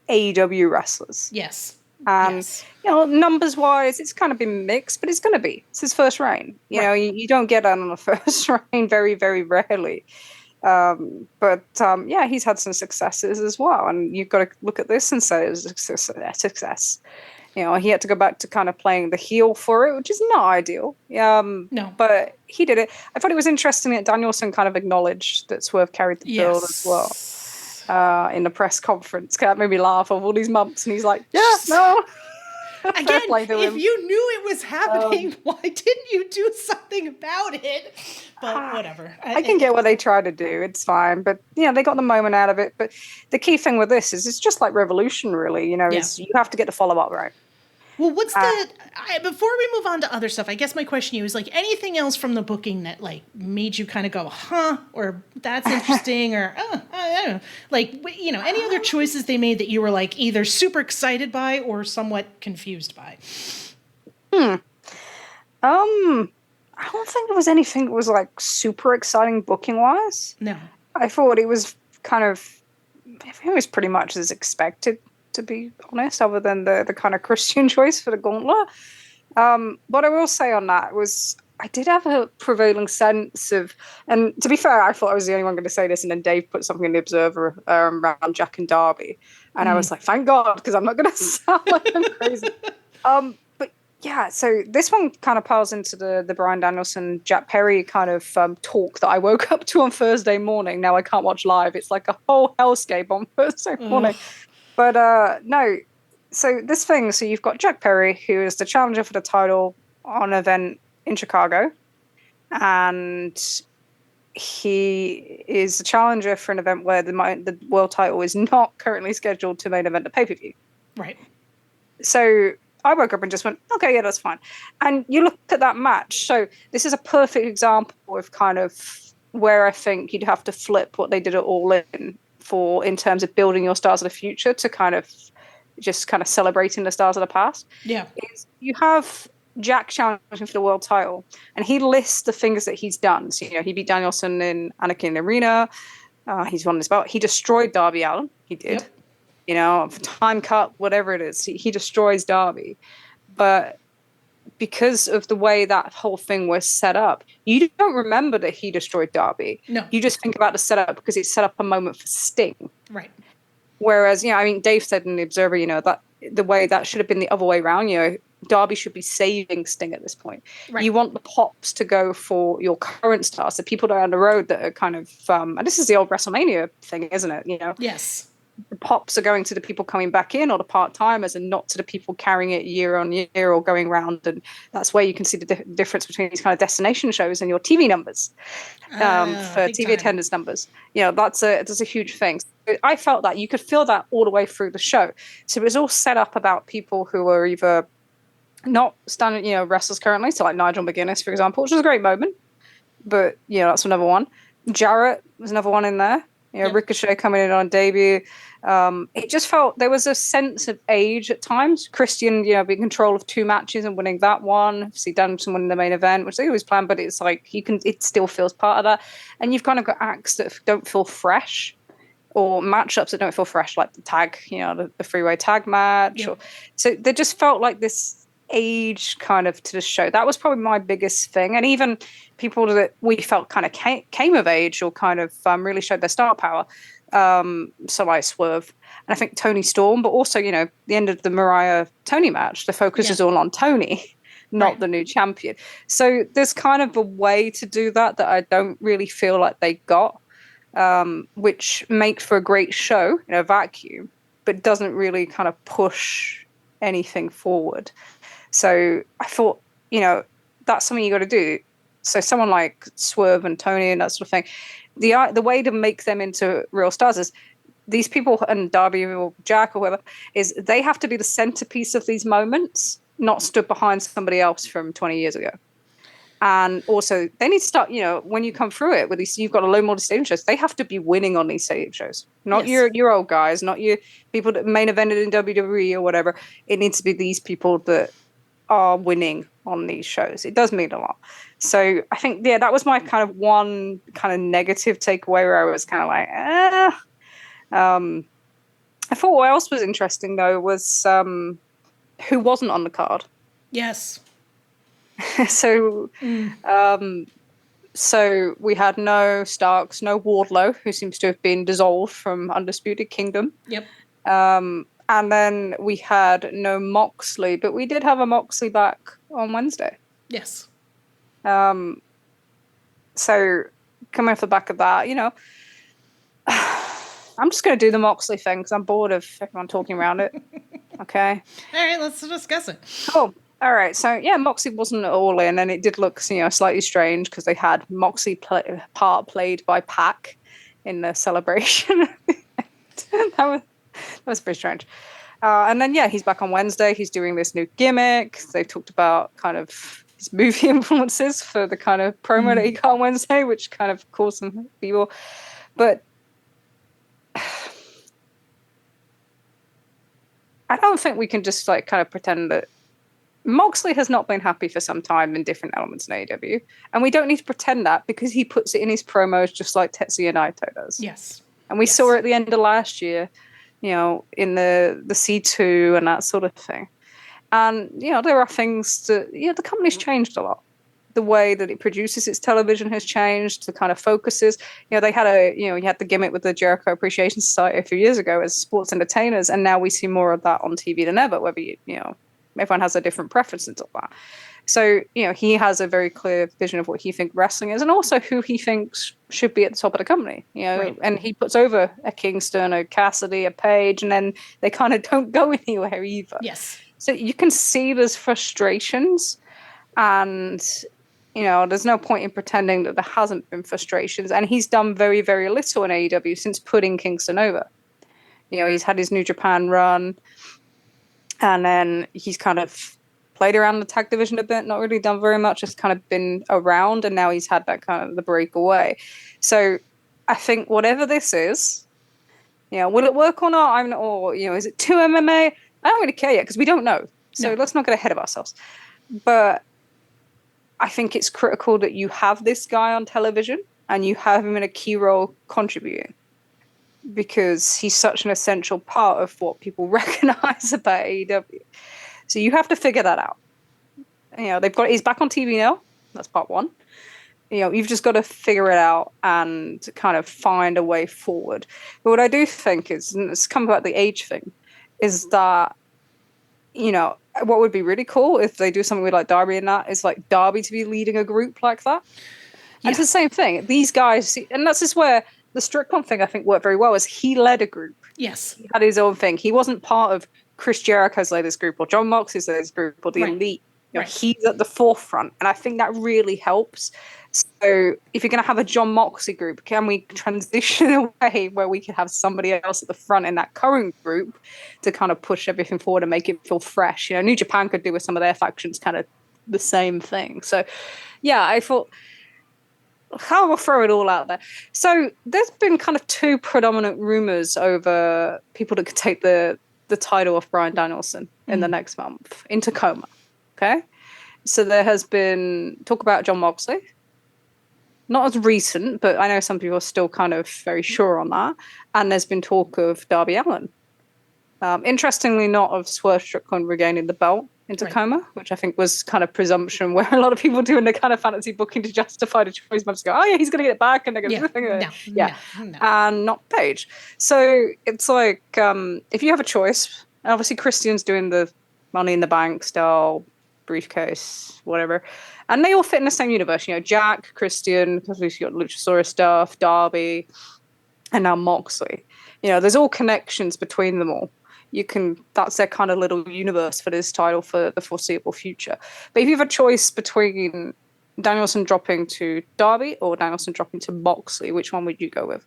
AEW wrestlers. Yes. Numbers wise, it's kind of been mixed, but it's going to be. It's his first reign. You don't get that on a first reign very, very rarely. He's had some successes as well. And you've got to look at this and say it was a success. He had to go back to kind of playing the heel for it, which is not ideal. No. But he did it. I thought it was interesting that Danielson kind of acknowledged that Swerve carried the build as well. In the press conference. That made me laugh of all these months, and he's like, no. Again, if you knew it was happening, why didn't you do something about it? But whatever. I can get what they try to do. It's fine. But, they got the moment out of it. But the key thing with this is it's just like Revolution, really. Is you have to get the follow-up right. Well, before we move on to other stuff, I guess my question to you is, like, anything else from the booking that, like, made you kind of go, huh, or that's interesting, or, I don't know. Like, any other choices they made that you were, like, either super excited by or somewhat confused by? I don't think there was anything that was, like, super exciting booking-wise. No. I thought it was it was pretty much as expected, to be honest, other than the kind of Christian choice for the gauntlet. What I will say on that was I did have a prevailing sense of, and to be fair, I thought I was the only one going to say this, and then Dave put something in the Observer around Jack and Darby, and I was like, thank God, because I'm not going to sound like I'm crazy. So this one kind of piles into the Bryan Danielson, Jack Perry kind of talk that I woke up to on Thursday morning. Now I can't watch live. It's like a whole hellscape on Thursday morning. But no, so this thing, so you've got Jack Perry, who is the challenger for the title on an event in Chicago, and he is the challenger for an event where the world title is not currently scheduled to main event the pay-per-view. Right. So I woke up and just went, okay, yeah, that's fine. And you look at that match. So this is a perfect example of kind of where I think you'd have to flip what they did at All In terms of building your stars of the future to kind of just kind of celebrating the stars of the past. Yeah. Is you have Jack challenging for the world title, and he lists the things that he's done. So, he beat Danielson in Anakin Arena. He's won this belt. He destroyed Darby Allin. He did. Yep. Time cut, whatever it is. He destroys Darby. But because of the way that whole thing was set up, you don't remember that he destroyed Darby. No. You just think about the setup because it set up a moment for Sting. Right. Whereas, Dave said in the Observer, that the way that should have been the other way around, Darby should be saving Sting at this point. Right. You want the pops to go for your current stars, the people down the road that are kind of, and this is the old WrestleMania thing, isn't it? Yes. The pops are going to the people coming back in or the part-timers and not to the people carrying it year on year or going round. And that's where you can see the difference between these kind of destination shows and your TV numbers, for TV attendance numbers. That's a huge thing. So I felt that you could feel that all the way through the show. So it was all set up about people who are either not standard, wrestlers currently. So like Nigel McGuinness, for example, which was a great moment, but that's another one. Jarrett was another one in there. Yep. Ricochet coming in on debut. It just felt there was a sense of age at times. Christian, being in control of 2 matches and winning that one. Obviously, Danielson winning the main event, which they always plan, but it's like it still feels part of that. And you've kind of got acts that don't feel fresh, or matchups that don't feel fresh, like the tag, the freeway tag match. Yep. So they just felt like this age kind of to the show. That was probably my biggest thing. And even people that we felt kind of came of age or kind of really showed their star power. So like Swerve. And I think Tony Storm, but also, the end of the Mariah-Tony match, the focus is all on Tony, not the new champion. So there's kind of a way to do that I don't really feel like they got. which makes for a great show in a vacuum, but doesn't really kind of push anything forward. So I thought, that's something you got to do. So someone like Swerve and Tony and that sort of thing, the way to make them into real stars is these people, and Darby or Jack or whoever, is they have to be the centerpiece of these moments, not stood behind somebody else from 20 years ago. And also, they need to start, when you come through it with these, you've got a low Wembley Stadium shows, they have to be winning on these stadium shows. Not your old guys, not your people that main evented in WWE or whatever. It needs to be these people that are winning on these shows. It does mean a lot. So I think, that was my kind of one kind of negative takeaway where I was kind of like, I thought what else was interesting, though, was who wasn't on the card. Yes. So we had no Starks, no Wardlow, who seems to have been dissolved from Undisputed Kingdom. Yep. And then we had no Moxley, but we did have a Moxley back on Wednesday. Yes. So coming off the back of that, I'm just going to do the Moxley thing because I'm bored of everyone talking around it. Okay. All right, let's discuss it. Cool. All right, so Moxley wasn't all in, and it did look, slightly strange because they had Moxley part played by Pac in the celebration. that was pretty strange. And then he's back on Wednesday. He's doing this new gimmick. They talked about kind of his movie influences for the kind of promo that he got on Wednesday, which kind of caused some people. But I don't think we can just kind of pretend that Moxley has not been happy for some time in different elements in AEW, and we don't need to pretend that because he puts it in his promos just like Tetsuya Naito does. Yes. And we saw it at the end of last year, in the C2 and that sort of thing. And, there are things that, the company's changed a lot. The way that it produces its television has changed, the kind of focuses. They had you had the gimmick with the Jericho Appreciation Society a few years ago as sports entertainers, and now we see more of that on TV than ever, whether everyone has a different preference and all that. So, he has a very clear vision of what he thinks wrestling is and also who he thinks should be at the top of the company, Right. And he puts over a Kingston, a Cassidy, a Page, and then they kind of don't go anywhere either. Yes. So you can see there's frustrations and, there's no point in pretending that there hasn't been frustrations. And he's done very, very little in AEW since putting Kingston over. He's had his New Japan run. And then he's kind of played around the tag division a bit, not really done very much, just kind of been around, and now he's had that kind of the break away. So I think whatever this is, will it work or not? I'm not, or, is it too MMA? I don't really care yet because we don't know. So let's not get ahead of ourselves. But I think it's critical that you have this guy on television and you have him in a key role contributing, because he's such an essential part of what people recognize about AEW. So you have to figure that out. He's back on TV now. That's part one. You've just got to figure it out and kind of find a way forward. But what I do think is, and it's come about the age thing, is that, what would be really cool if they do something with like Darby and that is like Darby to be leading a group like that. And it's the same thing. These guys, and that's just where the Strickland thing I think worked very well, is he led a group. Yes. He had his own thing. He wasn't part of Chris Jericho's latest group or John Moxley's latest group or the Elite. He's at the forefront, and I think that really helps. So if you're going to have a John Moxley group, can we transition away where we can have somebody else at the front in that current group to kind of push everything forward and make it feel fresh? New Japan could do with some of their factions kind of the same thing. So I thought, I will throw it all out there. So there's been kind of two predominant rumors over people that could take the title of Bryan Danielson in the next month in Tacoma. Okay. So there has been talk about John Moxley. Not as recent, but I know some people are still kind of very sure on that. And there's been talk of Darby Allin. Interestingly, not of Swerve Strickland regaining the belt in Tacoma, which I think was kind of presumption where a lot of people doing the kind of fantasy booking to justify the choice. Just go, he's going to get it back, and they're going to no. And not Paige. So it's like if you have a choice, obviously Christian's doing the Money in the Bank style briefcase, whatever, and they all fit in the same universe. Jack, Christian, because we've got Luchasaurus stuff, Darby, and now Moxley. There's all connections between them all. That's their kind of little universe for this title for the foreseeable future. But if you have a choice between Danielson dropping to Darby or Danielson dropping to Moxley, which one would you go with?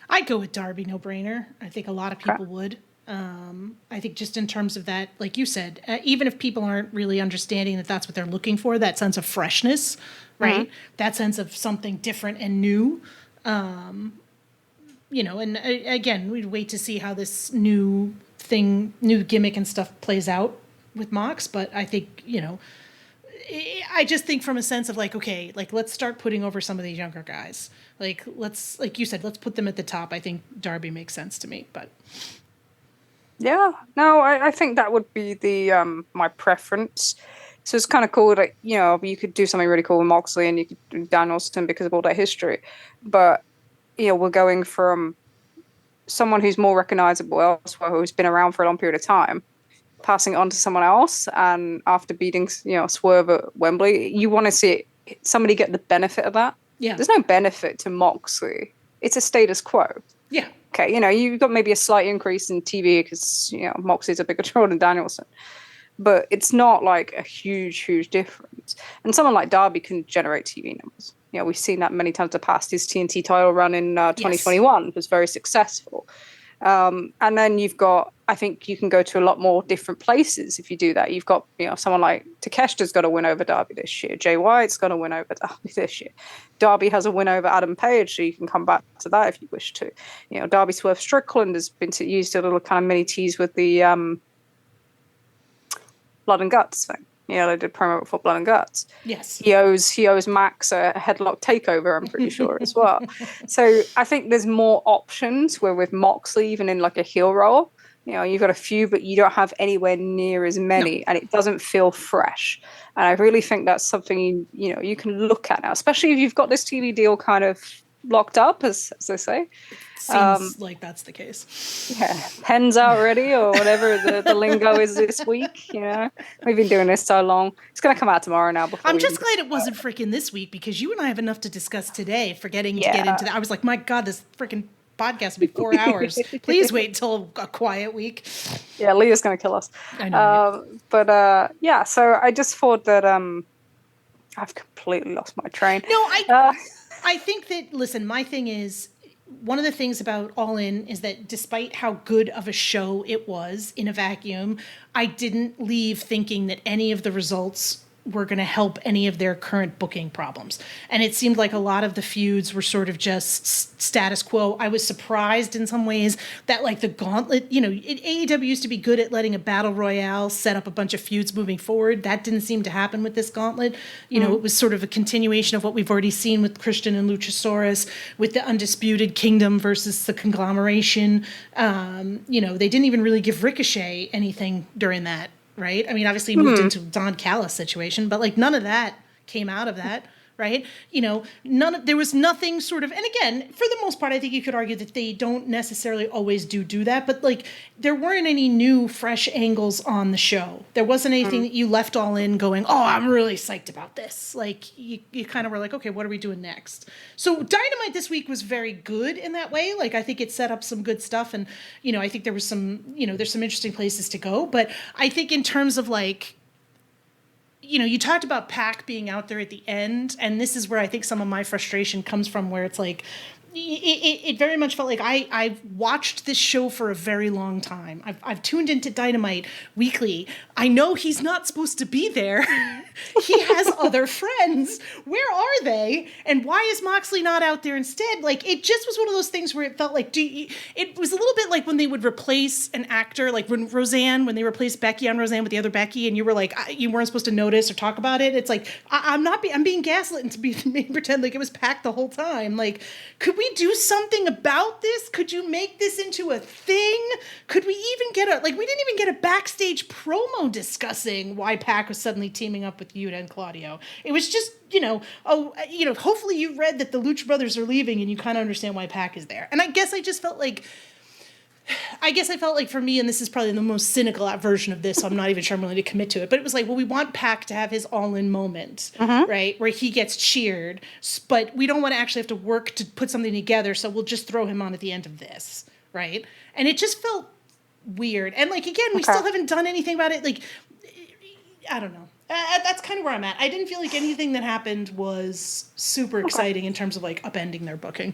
I'd go with Darby, no brainer. I think a lot of people would. I think just in terms of that, like you said, even if people aren't really understanding that that's what they're looking for, that sense of freshness, right? Mm-hmm. That sense of something different and new. And again, we'd wait to see how this new gimmick and stuff plays out with Mox. But I think, I just think from a sense of like, okay, like let's start putting over some of these younger guys. Like like you said, let's put them at the top. I think Darby makes sense to me, but. Yeah, no, I think that would be the my preference. So it's kind of cool that, you could do something really cool with Moxley and you could do Danielson because of all that history. But, we're going from someone who's more recognizable elsewhere, who's been around for a long period of time, passing it on to someone else. And after beating, Swerve at Wembley, you want to see somebody get the benefit of that. Yeah. There's no benefit to Moxley. It's a status quo. Yeah. Okay, you've got maybe a slight increase in TV because, Moxley's a bigger draw than Danielson. But it's not like a huge, huge difference. And someone like Darby can generate TV numbers. We've seen that many times in the past. His TNT title run in 2021 was very successful. And then I think you can go to a lot more different places if you do that. You've got, someone like Takeshita's got a win over Darby this year. Jay White's got a win over Darby this year. Darby has a win over Adam Page, so you can come back to that if you wish to. Darby Swerve Strickland has been used a little kind of mini tease with the Blood and Guts thing. They did promo for Blood and Guts. Yes. He owes Max a headlock takeover, I'm pretty sure, as well. So I think there's more options where with Moxley, even in like a heel role, you've got a few, but you don't have anywhere near as many, and it doesn't feel fresh. And I really think that's something you can look at now, especially if you've got this TV deal kind of locked up, as they say. Seems like that's the case. Yeah, pen's out already, or whatever the lingo is this week. We've been doing this so long. It's going to come out tomorrow now. I'm just glad it wasn't freaking this week, because you and I have enough to discuss today. Forgetting to get into that, I was like, my God, this freaking podcast will be 4 hours. Please wait until a quiet week. Yeah, Leah's going to kill us. I know. But so I just thought that I've completely lost my train. No, I think that, listen, my thing is, one of the things about All In is that despite how good of a show it was in a vacuum, I didn't leave thinking that any of the results were going to help any of their current booking problems. And it seemed like a lot of the feuds were sort of just status quo. I was surprised in some ways that like the gauntlet, AEW used to be good at letting a battle royale set up a bunch of feuds moving forward. That didn't seem to happen with this gauntlet. It was sort of a continuation of what we've already seen with Christian and Luchasaurus, with the Undisputed Kingdom versus the Conglomeration. They didn't even really give Ricochet anything during that. Right? I mean, obviously he moved into Don Callis situation, but like none of that came out of that, right? There was nothing sort of, and again, for the most part, I think you could argue that they don't necessarily always do that, but like there weren't any new fresh angles on the show. There wasn't anything that you left All In going, oh, I'm really psyched about this. Like you kind of were like, okay, what are we doing next? So Dynamite this week was very good in that way. Like I think it set up some good stuff, and I think there was some, there's some interesting places to go, but I think in terms of like, you talked about Pac being out there at the end, and this is where I think some of my frustration comes from, where it's like, it very much felt like I've watched this show for a very long time. I've tuned into Dynamite weekly. I know he's not supposed to be there. He has other friends. Where are they? And why is Moxley not out there instead? Like, it just was one of those things where it felt like, it was a little bit like when they would replace an actor, like when they replaced Becky on Roseanne with the other Becky, and you were like, you weren't supposed to notice or talk about it. It's like, I'm being gaslit and to be made pretend like it was Pac the whole time. Like, could we do something about this? Could you make this into a thing? Could we even get we didn't even get a backstage promo discussing why Pac was suddenly teaming up with Yuta and Claudio. It was just, hopefully you read that the Lucha Brothers are leaving and you kind of understand why Pac is there. And I guess I just felt like I guess I felt like for me, and this is probably the most cynical version of this, so I'm not even sure I'm willing to commit to it, but it was like, well, we want Pac to have his all-in moment, right, where he gets cheered, but we don't want to actually have to work to put something together, so we'll just throw him on at the end of this, right? And it just felt weird. And, like, again, we still haven't done anything about it. Like, I don't know. That's kind of where I'm at. I didn't feel like anything that happened was super exciting in terms of, like, upending their booking.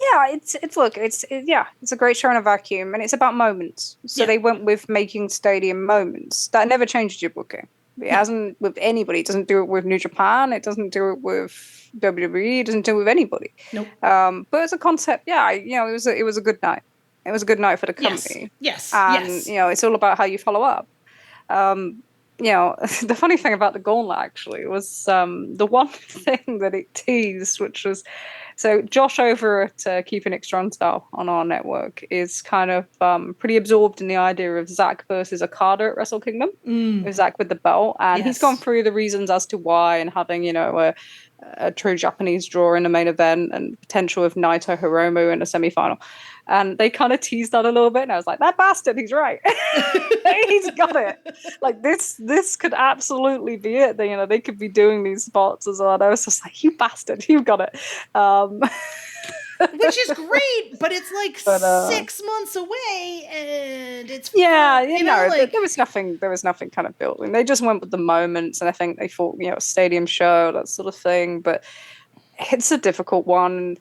Yeah, it's a great show in a vacuum, and it's about moments. So they went with making stadium moments. That never changed your booking. It hasn't with anybody. It doesn't do it with New Japan. It doesn't do it with WWE. It doesn't do it with anybody. Nope. But as a concept, it was a good night. It was a good night for the company. Yes. And it's all about how you follow up. The funny thing about the gauntlet actually was the one thing that it teased, which was, so Josh over at Keeping It Strong Style on our network is kind of pretty absorbed in the idea of Zack versus Okada at Wrestle Kingdom, with Zack with the belt, and he's gone through the reasons as to why, and having a true Japanese draw in the main event and potential of Naito Hiromu in a semi-final. And they kind of teased that a little bit, and I was like, that bastard, he's right. He's got it. Like, this could absolutely be it. They could be doing these spots as well. And I was just like, you bastard, you've got it. Which is great, but it's like 6 months away, and it's there was nothing kind of building. They just went with the moments, and I think they thought, stadium show, that sort of thing. But it's a difficult one.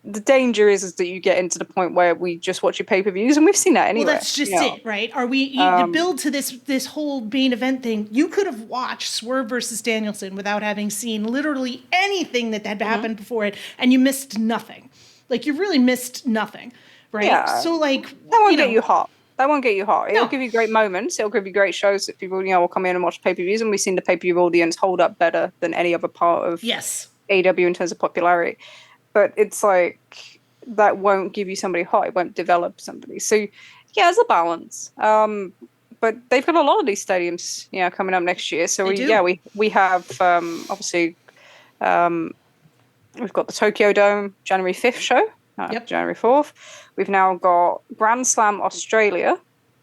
The danger is that you get into the point where we just watch your pay-per-views, and we've seen that anyway. Well, that's just it, right? Are we the build to this whole main event thing? You could have watched Swerve versus Danielson without having seen literally anything that had happened before it, and you missed nothing. Like, you really missed nothing, right? Yeah. So, like, that won't get you hot. That won't get you hot. It'll give you great moments. It'll give you great shows that people will come in and watch pay-per-views, and we've seen the pay-per-view audience hold up better than any other part of AEW in terms of popularity. But it's like, that won't give you somebody hot. It won't develop somebody. So, yeah, there's a balance. But they've got a lot of these stadiums, coming up next year. So, we have, obviously, we've got the Tokyo Dome January 5th show, January 4th. We've now got Grand Slam Australia.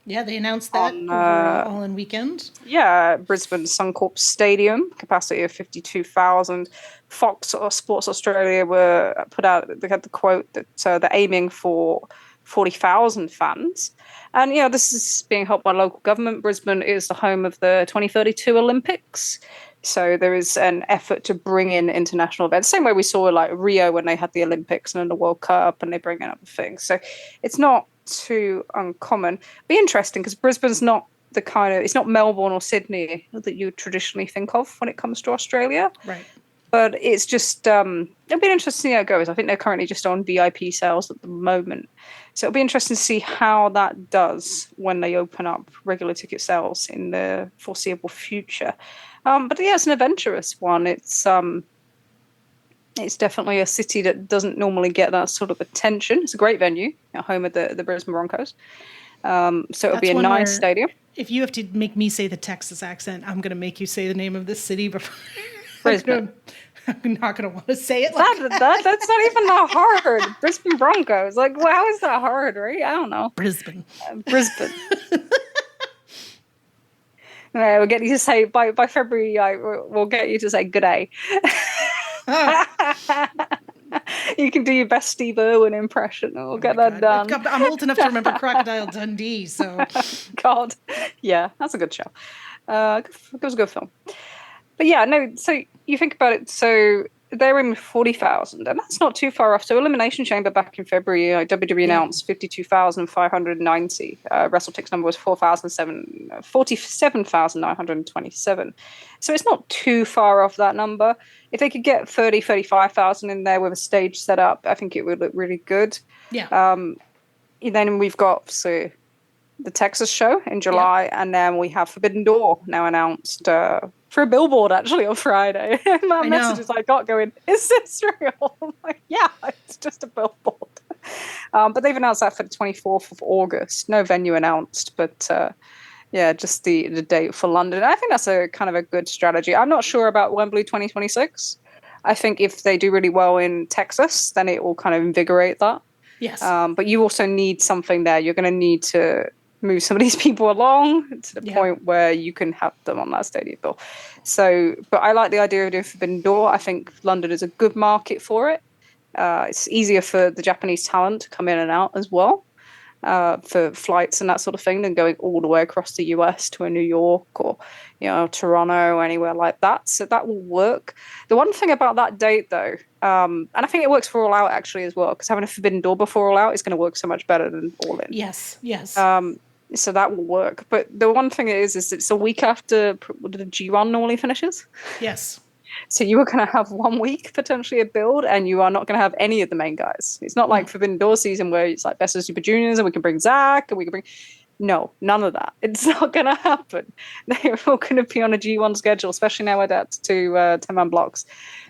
Yeah, they announced that over All-In Weekend. Yeah, Brisbane Suncorp Stadium, capacity of 52,000. Fox Sports Australia they had the quote that they're aiming for 40,000 fans. And, this is being helped by local government. Brisbane is the home of the 2032 Olympics. So there is an effort to bring in international events. Same way we saw like Rio when they had the Olympics and then the World Cup, and they bring in other things. So it's not too uncommon. Be interesting, because Brisbane's not it's not Melbourne or Sydney that you traditionally think of when it comes to Australia. Right. But it's just it'll be interesting to see how it goes. I think they're currently just on VIP sales at the moment. So it'll be interesting to see how that does when they open up regular ticket sales in the foreseeable future. But yeah, it's an adventurous one. It's definitely a city that doesn't normally get that sort of attention. It's a great venue, home of the Brisbane Broncos. So it'll be a nice stadium. If you have to make me say the Texas accent, I'm going to make you say the name of this city before. Brisbane. I'm not going to want to say it. That's not even that hard. Brisbane Broncos. Like, well, how is that hard, right? I don't know. Brisbane. Brisbane. We'll get you to say, by February, we'll get you to say good day. You can do your best Steve Irwin impression, and we'll get that done. I'm old enough to remember Crocodile Dundee, so. God. Yeah, that's a good show. It was a good film. But yeah, no, so you think about it, so they're in 40,000, and that's not too far off. So Elimination Chamber back in February, WWE announced 52,590. WrestleTix number was 47,927. So it's not too far off that number. If they could get 35,000 in there with a stage set up, I think it would look really good. Yeah. Then we've got the Texas show in July, and then we have Forbidden Door now announced for a billboard actually on Friday. My messages I got going, is this real? I'm like, yeah, it's just a billboard. But they've announced that for the 24th of August. No venue announced, but just the date for London. I think that's a kind of a good strategy. I'm not sure about Wembley 2026. I think if they do really well in Texas, then it will kind of invigorate that. Yes. But you also need something there. You're going to need to move some of these people along to the point where you can have them on that stadium bill. So, but I like the idea of doing Forbidden Door. I think London is a good market for it. It's easier for the Japanese talent to come in and out as well, for flights and that sort of thing, than going all the way across the US to a New York or, Toronto or anywhere like that. So that will work. The one thing about that date, though, and I think it works for All Out actually as well, because having a Forbidden Door before All Out is going to work so much better than All In. Yes. So that will work. But the one thing is it's a week after the G1 normally finishes. Yes. So you are going to have 1 week potentially a build, and you are not going to have any of the main guys. It's not like Forbidden Door season where it's like Best of Super Juniors and we can bring Zach and we can bring... No, none of that. It's not going to happen. They're all going to be on a G1 schedule, especially now we're at to 10-man blocks.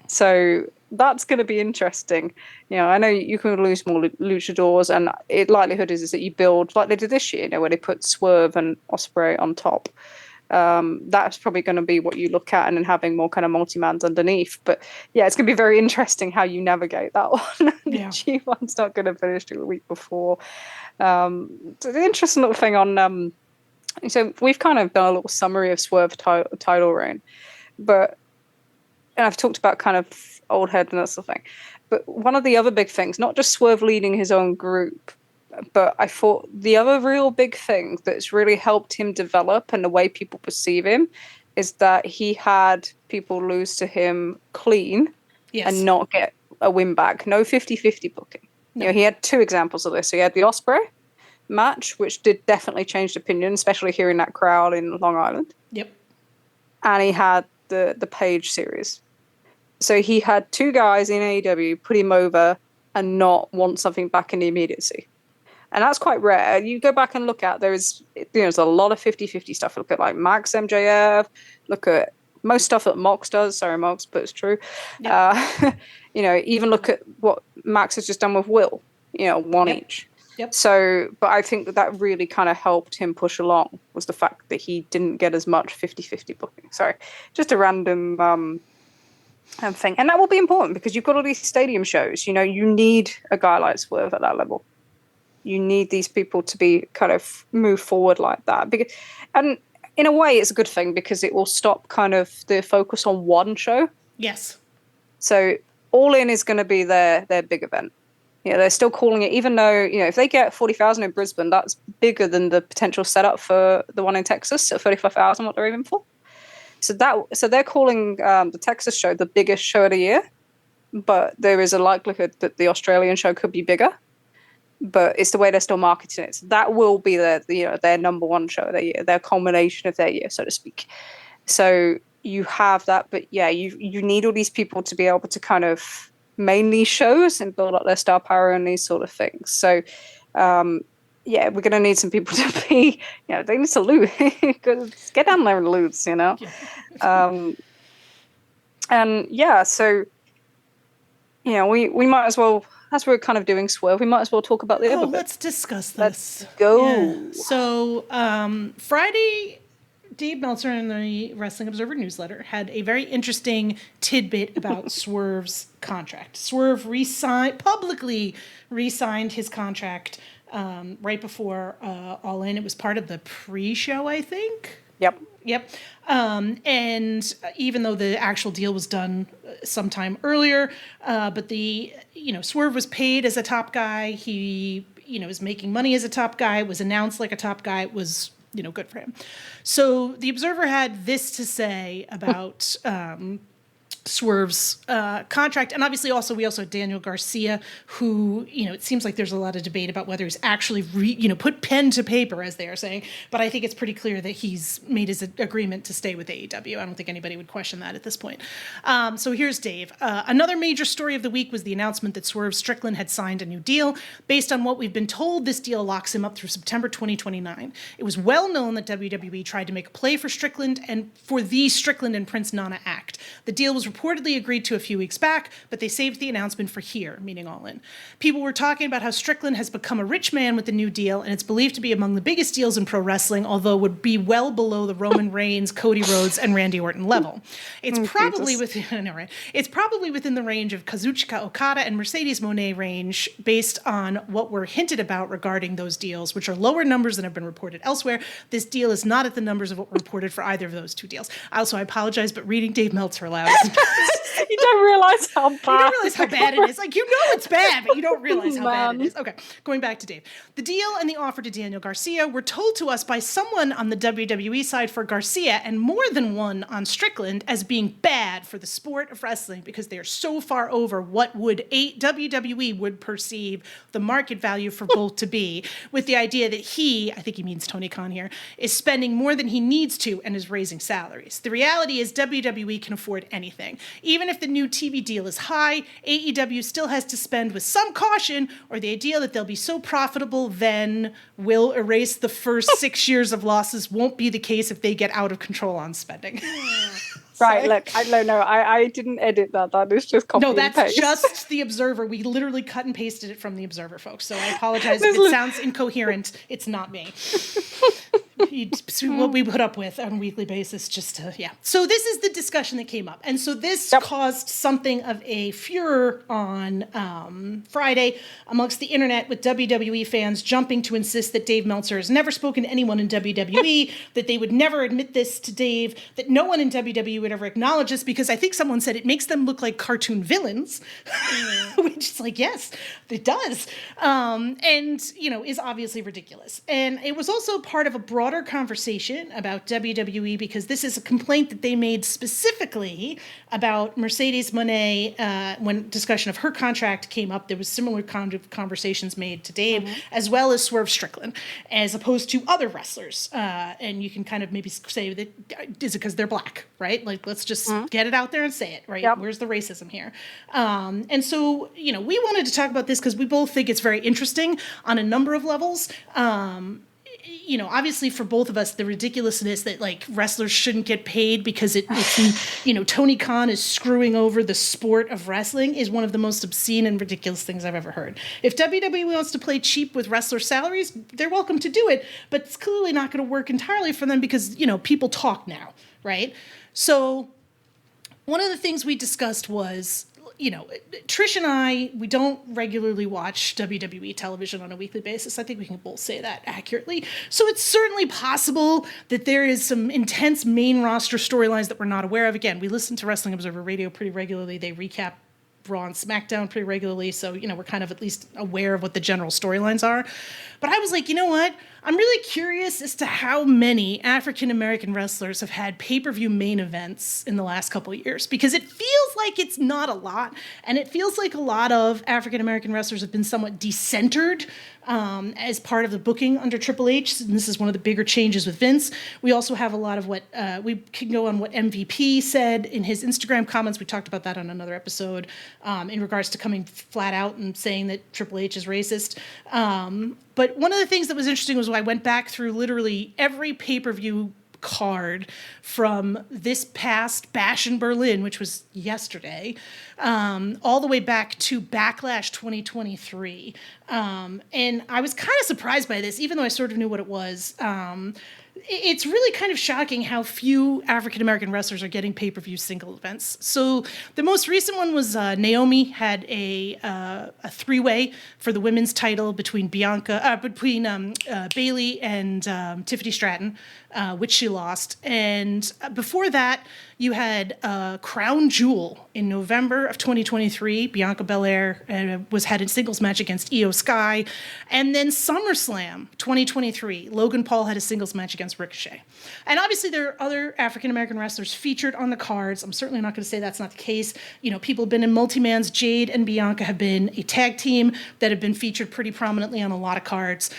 So that's going to be interesting. I know you can lose more luchadors, and likelihood is that you build like they did this year, where they put Swerve and Ospreay on top. That's probably going to be what you look at, and then having more kind of multi-mans underneath. But yeah, it's going to be very interesting how you navigate that one. Yeah. G1's not going to finish till the week before. So the interesting little thing on so we've kind of done a little summary of Swerve title reign, and I've talked about kind of old head and that sort of thing. But one of the other big things, not just Swerve leading his own group, but I thought the other real big thing that's really helped him develop and the way people perceive him is that he had people lose to him clean and not get a win back. No 50-50 booking. No. He had two examples of this. So he had the Ospreay match, which did definitely change opinion, especially hearing that crowd in Long Island. Yep. And he had the Page series. So he had two guys in AEW put him over and not want something back in the immediacy. And that's quite rare. You go back and look at, there's a lot of 50-50 stuff. Look at like Max MJF, look at most stuff that Mox does. Sorry, Mox, but it's true. Yep. Even look at what Max has just done with Will, one each. Yep. So, but I think that really kind of helped him push along, was the fact that he didn't get as much 50-50 booking. Sorry, just a random thing. And that will be important because you've got all these stadium shows. You need a guy like Swerve at that level. You need these people to be kind of move forward like that. And in a way, it's a good thing because it will stop kind of the focus on one show. Yes. So All In is going to be their big event. They're still calling it, even though, if they get 40,000 in Brisbane, that's bigger than the potential setup for the one in Texas at 35,000, what they're aiming for. So they're calling the Texas show the biggest show of the year, but there is a likelihood that the Australian show could be bigger. But it's the way they're still marketing it. So that will be their number one show of their year, their culmination of their year, so to speak. So you have that, but yeah, you need all these people to be able to kind of main these shows and build up their star power and these sort of things. So we're going to need some people to be, they need to lose. Get down there and lose, Yeah. So, we might as well, as we're kind of doing Swerve, we might as well talk about the other bit. Let's discuss this. Let's go. Yeah. So, Friday, Dave Meltzer in the Wrestling Observer newsletter had a very interesting tidbit about Swerve's contract. Swerve publicly re-signed his contract right before All In. It was part of the pre-show, I think. Yep. And even though the actual deal was done sometime earlier, but Swerve was paid as a top guy. He, was making money as a top guy, was announced like a top guy. It was, good for him. So the Observer had this to say about Swerve's contract, and obviously we also had Daniel Garcia, who it seems like there's a lot of debate about whether he's actually put pen to paper, as they are saying, but I think it's pretty clear that he's made his agreement to stay with AEW. I don't think anybody would question that at this point. So here's Dave. Another major story of the week was the announcement that Swerve Strickland had signed a new deal. Based on what we've been told, this deal locks him up through September 2029. It was well known that WWE tried to make a play for Strickland and for the Strickland and Prince Nana act. The deal was reportedly agreed to a few weeks back, but they saved the announcement for here, meaning All In. People were talking about how Strickland has become a rich man with the new deal, and it's believed to be among the biggest deals in pro wrestling, although would be well below the Roman Reigns, Cody Rhodes, and Randy Orton level. It's probably within, it's probably within the range of Kazuchika Okada and Mercedes Moné range, based on what were hinted about regarding those deals, which are lower numbers than have been reported elsewhere. This deal is not at the numbers of what were reported for either of those two deals. Also, I apologize, but reading Dave Meltzer aloud is You don't realize how bad. You don't realize how bad it is. Like, you know it's bad, but you don't realize how bad it is. Okay, going back to Dave. The deal and the offer to Daniel Garcia were told to us by someone on the WWE side for Garcia, and more than one on Strickland, as being bad for the sport of wrestling because they are so far over what WWE would perceive the market value for both to be, with the idea that he, I think he means Tony Khan here, is spending more than he needs to and is raising salaries. The reality is WWE can afford anything. Even if the new TV deal is high, AEW still has to spend with some caution, or the idea that they'll be so profitable then will erase the first 6 years of losses won't be the case if they get out of control on spending. Right, look, I didn't edit that. That is just copy and paste. No, that's just the Observer. We literally cut and pasted it from the Observer, folks. So I apologize if it sounds incoherent. It's not me. What we put up with on a weekly basis, just to, yeah. So this is the discussion that came up. And so this caused something of a furor on Friday amongst the internet, with WWE fans jumping to insist that Dave Meltzer has never spoken to anyone in WWE, that they would never admit this to Dave, that no one in WWE would ever acknowledge this, because I think someone said it makes them look like cartoon villains, which is like, yes, it does. And, you know, is obviously ridiculous. And it was also part of a broader conversation about WWE, because this is a complaint that they made specifically about Mercedes Moné. When discussion of her contract came up, there was similar kind of conversations made to Dave, as well as Swerve Strickland, as opposed to other wrestlers. And you can kind of maybe say that, is it because they're black, right? Like, let's just get it out there and say it, right? Yep. Where's the racism here? And so, you know, we wanted to talk about this because we both think it's very interesting on a number of levels. You know, obviously for both of us, the ridiculousness that, like, wrestlers shouldn't get paid because it's, you know, Tony Khan is screwing over the sport of wrestling is one of the most obscene and ridiculous things I've ever heard. If WWE wants to play cheap with wrestler salaries, they're welcome to do it, but it's clearly not going to work entirely for them because, you know, people talk now, right? So one of the things we discussed was, you know, Trish and I, we don't regularly watch WWE television on a weekly basis. I think we can both say that accurately. So it's certainly possible that there is some intense main roster storylines that we're not aware of. Again, we listen to Wrestling Observer Radio pretty regularly. They recap Raw and SmackDown pretty regularly. So, you know, we're kind of at least aware of what the general storylines are. But I was like, you know what? I'm really curious as to how many African-American wrestlers have had pay-per-view main events in the last couple of years, because it feels like it's not a lot, and it feels like a lot of African-American wrestlers have been somewhat decentered as part of the booking under Triple H, and this is one of the bigger changes with Vince. We also have a lot of what, we can go on what MVP said in his Instagram comments. We talked about that on another episode in regards to coming flat out and saying that Triple H is racist. But one of the things that was interesting was when I went back through literally every pay-per-view card from this past Bash in Berlin, which was yesterday, all the way back to Backlash 2023. And I was kind of surprised by this, even though I sort of knew what it was. It's really kind of shocking how few African-American wrestlers are getting pay-per-view single events. So the most recent one was Naomi had a three-way for the women's title between Bayley and Tiffany Stratton, which she lost. And before that, you had Crown Jewel in November of 2023. Bianca Belair had a singles match against Io Sky. And then SummerSlam 2023, Logan Paul had a singles match against Ricochet. And obviously there are other African-American wrestlers featured on the cards. I'm certainly not going to say that's not the case. You know, people have been in multi-mans. Jade and Bianca have been a tag team that have been featured pretty prominently on a lot of cards.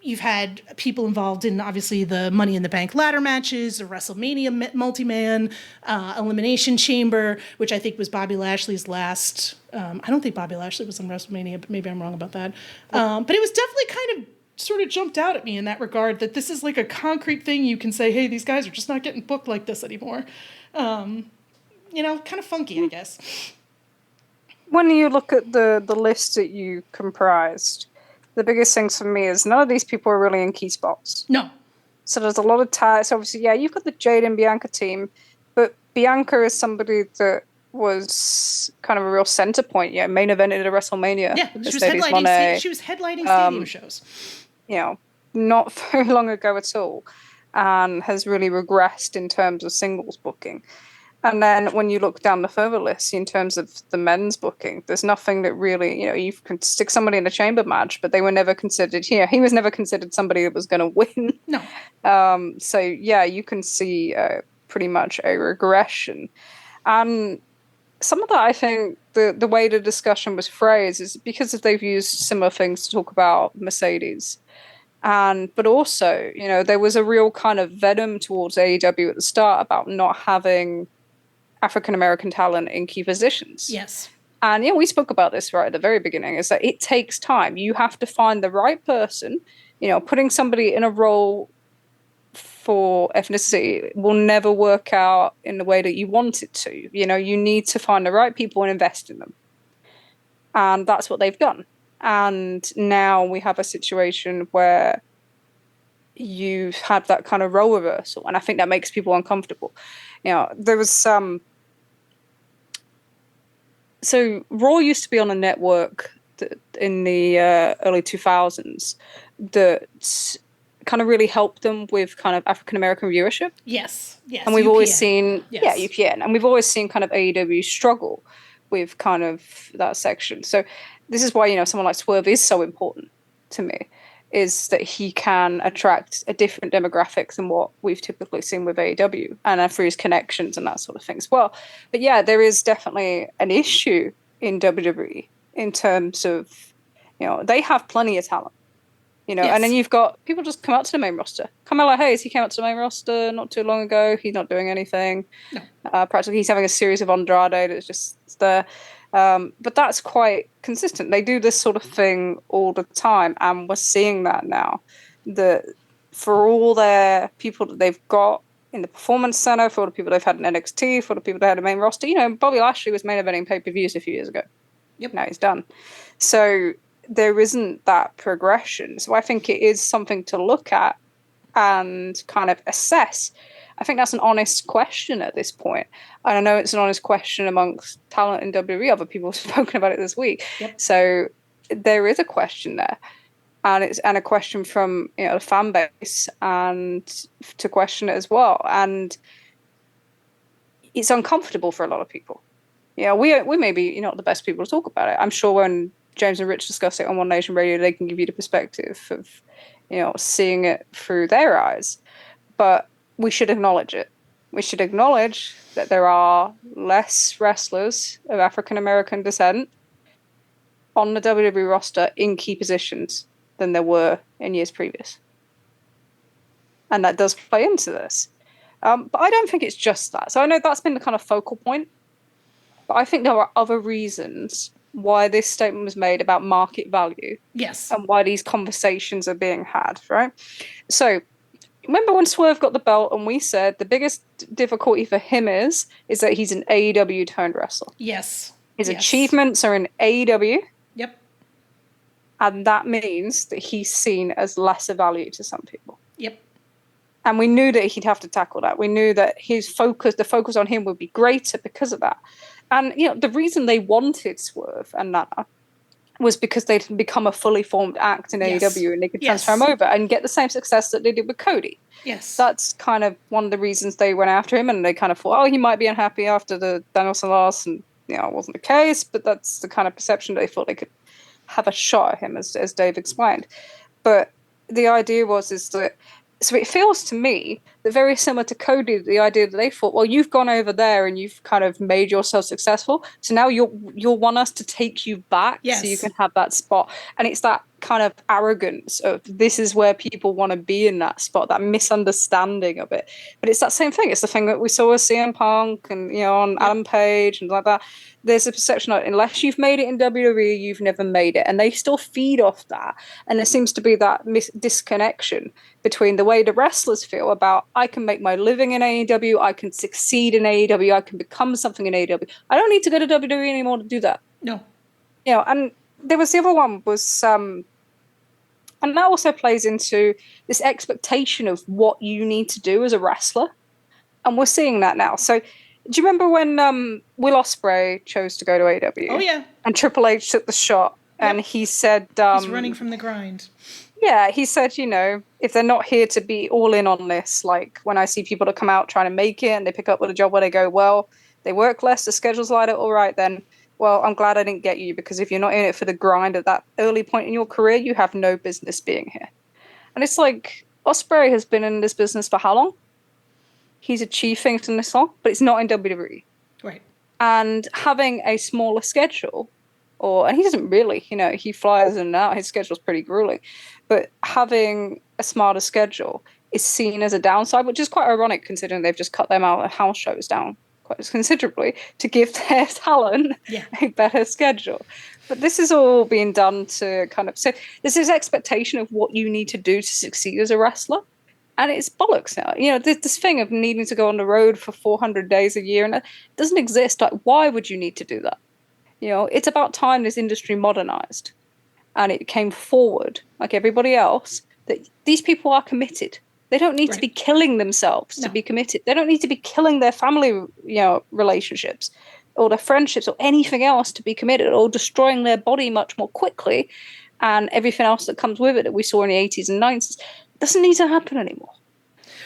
You've had people involved in, obviously, the Money in the Bank ladder matches, the WrestleMania multi-man, Elimination Chamber, which I think was Bobby Lashley's last. I don't think Bobby Lashley was on WrestleMania, but maybe I'm wrong about that. But it was definitely kind of sort of jumped out at me in that regard, that this is like a concrete thing you can say, hey, these guys are just not getting booked like this anymore. kind of funky, I guess. When you look at the list that you comprised, the biggest things for me is none of these people are really in key spots. No. So there's a lot of ties. Obviously, yeah, you've got the Jade and Bianca team, but Bianca is somebody that was kind of a real center point. Yeah, main evented at a WrestleMania. Yeah, she was headlining stadium shows. Not very long ago at all, and has really regressed in terms of singles booking. And then when you look down the further list in terms of the men's booking, there's nothing that really, you can stick somebody in a chamber match, but they were never considered, he was never considered somebody that was going to win. No. So, yeah, you can see pretty much a regression. And some of that, I think, the way the discussion was phrased is because they've used similar things to talk about Mercedes. But also, there was a real kind of venom towards AEW at the start about not having African-American talent in key positions. Yes. And we spoke about this right at the very beginning, is that it takes time. You have to find the right person. Putting somebody in a role for ethnicity will never work out in the way that you want it to. You need to find the right people and invest in them. And that's what they've done. And now we have a situation where you've had that kind of role reversal. And I think that makes people uncomfortable. There was some... So Raw used to be on a network in the early 2000s that kind of really helped them with kind of African-American viewership. Yes. And we've UPN. always seen... Yes. Yeah, UPN. And we've always seen kind of AEW struggle with kind of that section. So this is why, someone like Swerve is so important to me, is that he can attract a different demographic than what we've typically seen with AEW, and through his connections and that sort of thing as well. But yeah, there is definitely an issue in WWE in terms of, they have plenty of talent, yes. And then you've got people just come out to the main roster. Carmelo Hayes, he came out to the main roster not too long ago. He's not doing anything. No. Practically, he's having a series of Andrade that's just there. But that's quite consistent. They do this sort of thing all the time, and we're seeing that now. That for all their people that they've got in the Performance Center, for all the people they've had in NXT, for the people they had in the main roster, Bobby Lashley was main eventing pay-per-views a few years ago. Yep. Now he's done. So there isn't that progression. So I think it is something to look at and kind of assess. I think that's an honest question at this point. And I know it's an honest question amongst talent in WWE. Other people have spoken about it this week. Yep. So there is a question there. And it's a question from the fan base, and to question it as well. And it's uncomfortable for a lot of people. We may be not the best people to talk about it. I'm sure when James and Rich discuss it on One Nation Radio, they can give you the perspective of seeing it through their eyes. But we should acknowledge it. We should acknowledge that there are less wrestlers of African-American descent on the WWE roster in key positions than there were in years previous. And that does play into this. But I don't think it's just that. So I know that's been the kind of focal point, but I think there are other reasons why this statement was made about market value. Yes. And why these conversations are being had, right? So remember when Swerve got the belt and we said the biggest difficulty for him is that he's an AEW turned wrestler. Yes. His achievements are in AEW. Yep. And that means that he's seen as lesser value to some people. Yep. And we knew that he'd have to tackle that. We knew that the focus on him would be greater because of that. And, the reason they wanted Swerve and Nana was because they'd become a fully formed act in AEW, and they could transfer him over and get the same success that they did with Cody. Yes. That's kind of one of the reasons they went after him, and they kind of thought, he might be unhappy after the Danielson loss, and, it wasn't the case, but that's the kind of perception they thought they could have a shot at him, as Dave explained. But the idea is that, so it feels to me that very similar to Cody, the idea that they thought, well, you've gone over there and you've kind of made yourself successful, so now you'll want us to take you back so you can have that spot. And it's that kind of arrogance of this is where people want to be in that spot, that misunderstanding of it. But it's that same thing. It's the thing that we saw with CM Punk and, on Adam Page and like that. There's a perception that unless you've made it in WWE, you've never made it. And they still feed off that. And there seems to be that disconnection between the way the wrestlers feel about, I can make my living in AEW, I can succeed in AEW, I can become something in AEW. I don't need to go to WWE anymore to do that. No. And there was the other one was, and that also plays into this expectation of what you need to do as a wrestler. And we're seeing that now. So do you remember when Will Ospreay chose to go to AEW? Oh, yeah. And Triple H took the shot and he said... he's running from the grind. Yeah, he said, if they're not here to be all in on this, like when I see people that come out trying to make it and they pick up with a job where they go, well, they work less, the schedule's lighter, all right then. Well, I'm glad I didn't get you, because if you're not in it for the grind at that early point in your career, you have no business being here. And it's like, Ospreay has been in this business for how long? He's achieved things in this long, but it's not in WWE. Right. And having a smaller schedule, and he doesn't really, he flies in and out, his schedule's pretty grueling, but having a smarter schedule is seen as a downside, which is quite ironic considering they've just cut them out of house shows down quite considerably to give their talent a better schedule. But this is all being done to kind of... So there's this expectation of what you need to do to succeed as a wrestler. And it's bollocks now. This thing of needing to go on the road for 400 days a year, and it doesn't exist. Like, why would you need to do that? It's about time this industry modernized and it came forward, like everybody else, that these people are committed. They don't need to be killing themselves to be committed. They don't need to be killing their family, relationships or their friendships or anything else to be committed, or destroying their body much more quickly and everything else that comes with it that we saw in the 80s and 90s. Doesn't need to happen anymore.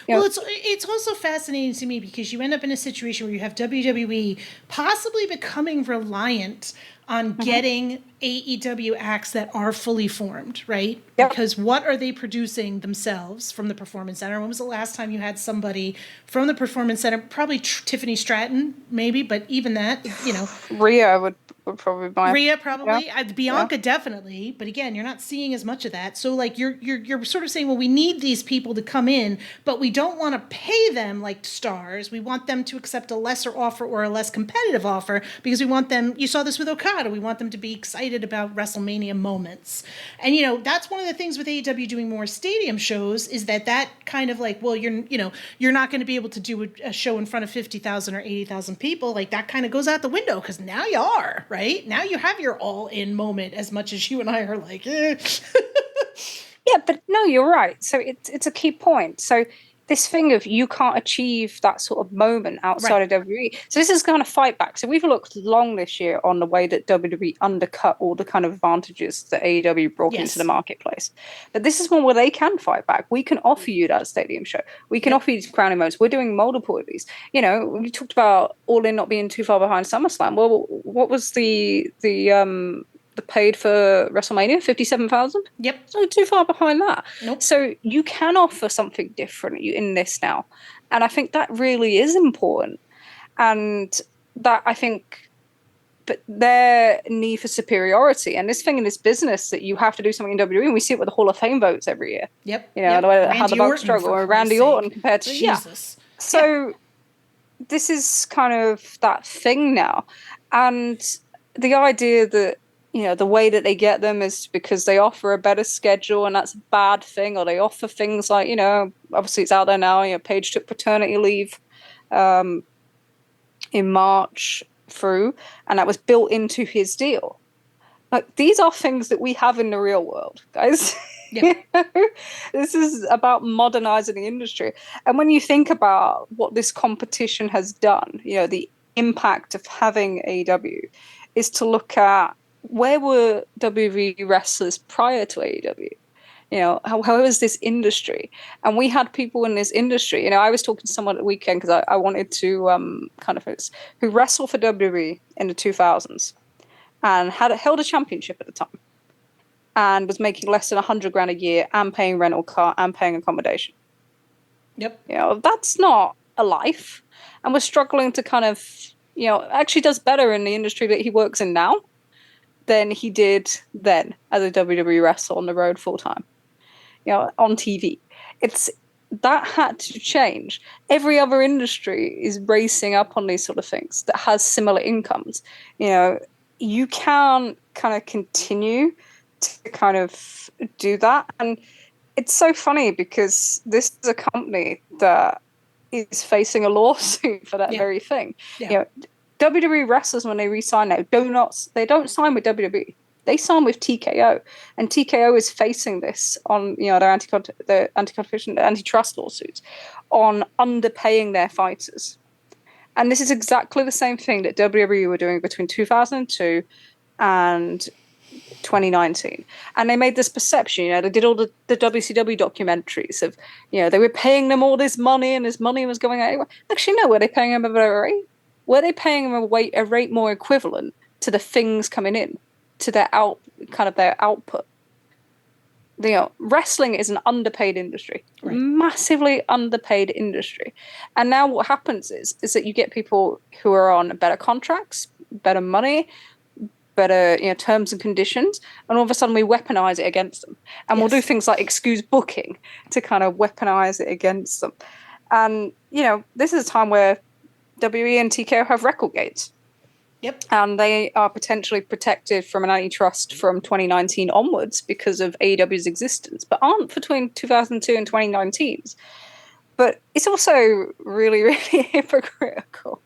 Well, it's also fascinating to me because you end up in a situation where you have WWE possibly becoming reliant on getting AEW acts that are fully formed, right? Yep. Because what are they producing themselves from the Performance Center? When was the last time you had somebody from the Performance Center? Probably Tiffany Stratton, maybe, but even that, Rhea would probably buy. Rhea probably. Yeah. Bianca definitely. But again, you're not seeing as much of that. So like you're sort of saying, well, we need these people to come in, but we don't want to pay them like stars. We want them to accept a lesser offer or a less competitive offer because we want them, you saw this with Okada, we want them to be excited about WrestleMania moments. And that's one of the things with AEW doing more stadium shows is that kind of like, well, you're not going to be able to do a show in front of 50,000 or 80,000 people. Like that kind of goes out the window because now you are, right? Now you have your all-in moment as much as you and I are like, eh. Yeah, but no, you're right. So it's a key point. So this thing of you can't achieve that sort of moment outside of WWE. So this is kind of fight back. So we've looked long this year on the way that WWE undercut all the kind of advantages that AEW brought into the marketplace. But this is one where they can fight back. We can offer you that stadium show. We can offer you these crowning moments. We're doing multiple of these. We talked about All In not being too far behind SummerSlam. Well, what was the paid for WrestleMania? 57,000? Yep. So too far behind that. Nope. So you can offer something different in this now. And I think that really is important. And that I think, but their need for superiority and this thing in this business that you have to do something in WWE, and we see it with the Hall of Fame votes every year. Yep. The way how the Bucks struggle, or Randy Orton compared to Jesus. So this is kind of that thing now. And the idea that the way that they get them is because they offer a better schedule and that's a bad thing, or they offer things like, obviously it's out there now, Paige took paternity leave in March through, and that was built into his deal. Like, these are things that we have in the real world, guys. Yeah. This is about modernizing the industry. And when you think about what this competition has done, the impact of having AEW is to look at where were WWE wrestlers prior to AEW? How is this industry? And we had people in this industry. I was talking to someone at the weekend because I wanted to who wrestled for WWE in the 2000s and held a championship at the time and was making less than $100,000 a year and paying rental car and paying accommodation. Yep. That's not a life. And we're struggling to kind of, actually does better in the industry that he works in now. than he did then as a WWE wrestler on the road full time, on TV. That had to change. Every other industry is racing up on these sort of things that has similar incomes. You can kind of continue to kind of do that. And it's so funny because this is a company that is facing a lawsuit for that very thing. Yeah. WWE wrestlers, when they re-sign now, they don't sign with WWE. They sign with TKO, and TKO is facing this on their antitrust lawsuits on underpaying their fighters. And this is exactly the same thing that WWE were doing between 2002 and 2019. And they made this perception, they did all the WCW documentaries of, they were paying them all this money and this money was going out. Actually, no, were they paying them a better rate? Were they paying them a rate more equivalent to the things coming in, to their output? Wrestling is an underpaid industry, right. Massively underpaid industry. And now what happens is that you get people who are on better contracts, better money, better terms and conditions, and all of a sudden we weaponize it against them. And we'll do things like excuse booking to kind of weaponize it against them. And, this is a time where WWE and TKO have record gates. Yep. And they are potentially protected from an antitrust from 2019 onwards because of AEW's existence, but aren't between 2002 and 2019's. But it's also really, really hypocritical,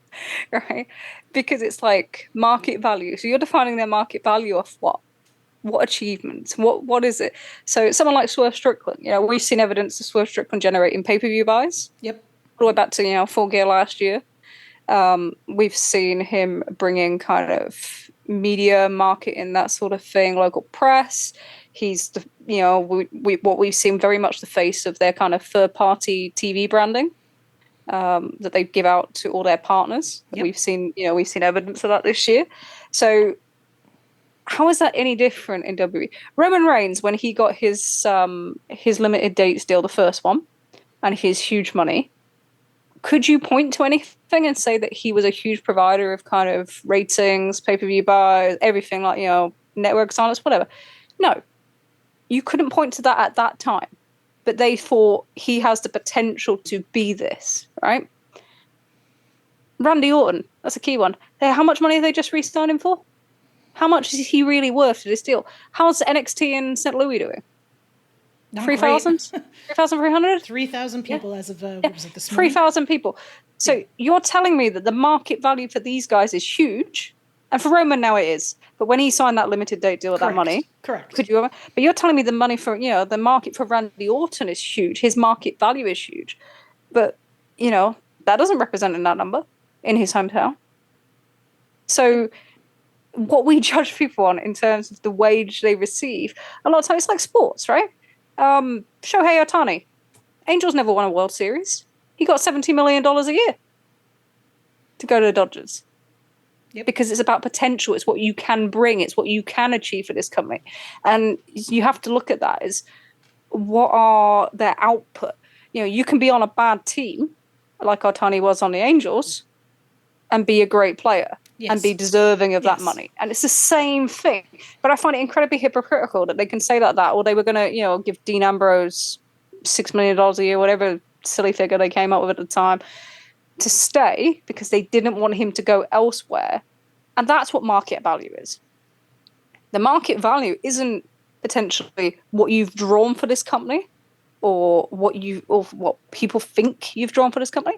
right? Because it's like market value. So you're defining their market value off what? What achievements? What is it? So someone like Swerve Strickland, we've seen evidence of Swerve Strickland generating pay-per-view buys. Yep. All the way back to, Full Gear last year. We've seen him bringing kind of media marketing, that sort of thing, local press. He's what we've seen very much the face of their kind of third-party TV branding that they give out to all their partners. Yep. We've seen evidence of that this year. So how is that any different in WWE? Roman Reigns, when he got his limited dates deal, the first one, and his huge money, could you point to anything and say that he was a huge provider of kind of ratings, pay-per-view buys, everything like, network silence, whatever? No. You couldn't point to that at that time. But they thought he has the potential to be this, right? Randy Orton, that's a key one. How much money have they just re-signed him for? How much is he really worth to this deal? How's NXT in St. Louis doing? 3,000? 3,300? 3,000 people as of this morning? 3,000 people. So you're telling me that the market value for these guys is huge, and for Roman now it is. But when he signed that limited date deal with that money, correct. But you're telling me the money for the market for Randy Orton is huge. His market value is huge, but that doesn't represent in that number in his hometown. So what we judge people on in terms of the wage they receive, a lot of times it's like sports, right? Shohei Ohtani, Angels never won a World Series. He got $70 million a year to go to the Dodgers. Yep. Because it's about potential. It's what you can bring. It's what you can achieve for this company. And you have to look at that as what are their output. You can be on a bad team, like Ohtani was on the Angels, and be a great player. Yes. And be deserving of that money. And it's the same thing. But I find it incredibly hypocritical that they can say that, or they were going to, give Dean Ambrose $6 million a year, whatever silly figure they came up with at the time, to stay because they didn't want him to go elsewhere. And that's what market value is. The market value isn't potentially what you've drawn for this company or what people think you've drawn for this company.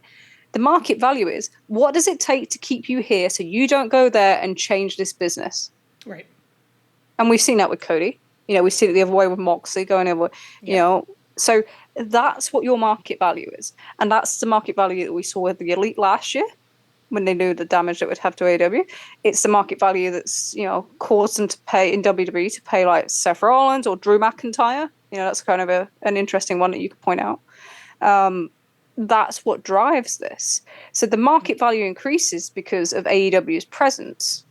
The market value is, what does it take to keep you here so you don't go there and change this business? Right. And we've seen that with Cody. We've seen it the other way with Moxley going over, So that's what your market value is. And that's the market value that we saw with the Elite last year when they knew the damage it would have to AEW. It's the market value that's, caused them to pay in WWE to pay like Seth Rollins or Drew McIntyre. That's kind of an interesting one that you could point out. That's what drives this. So the market value increases because of AEW's presence.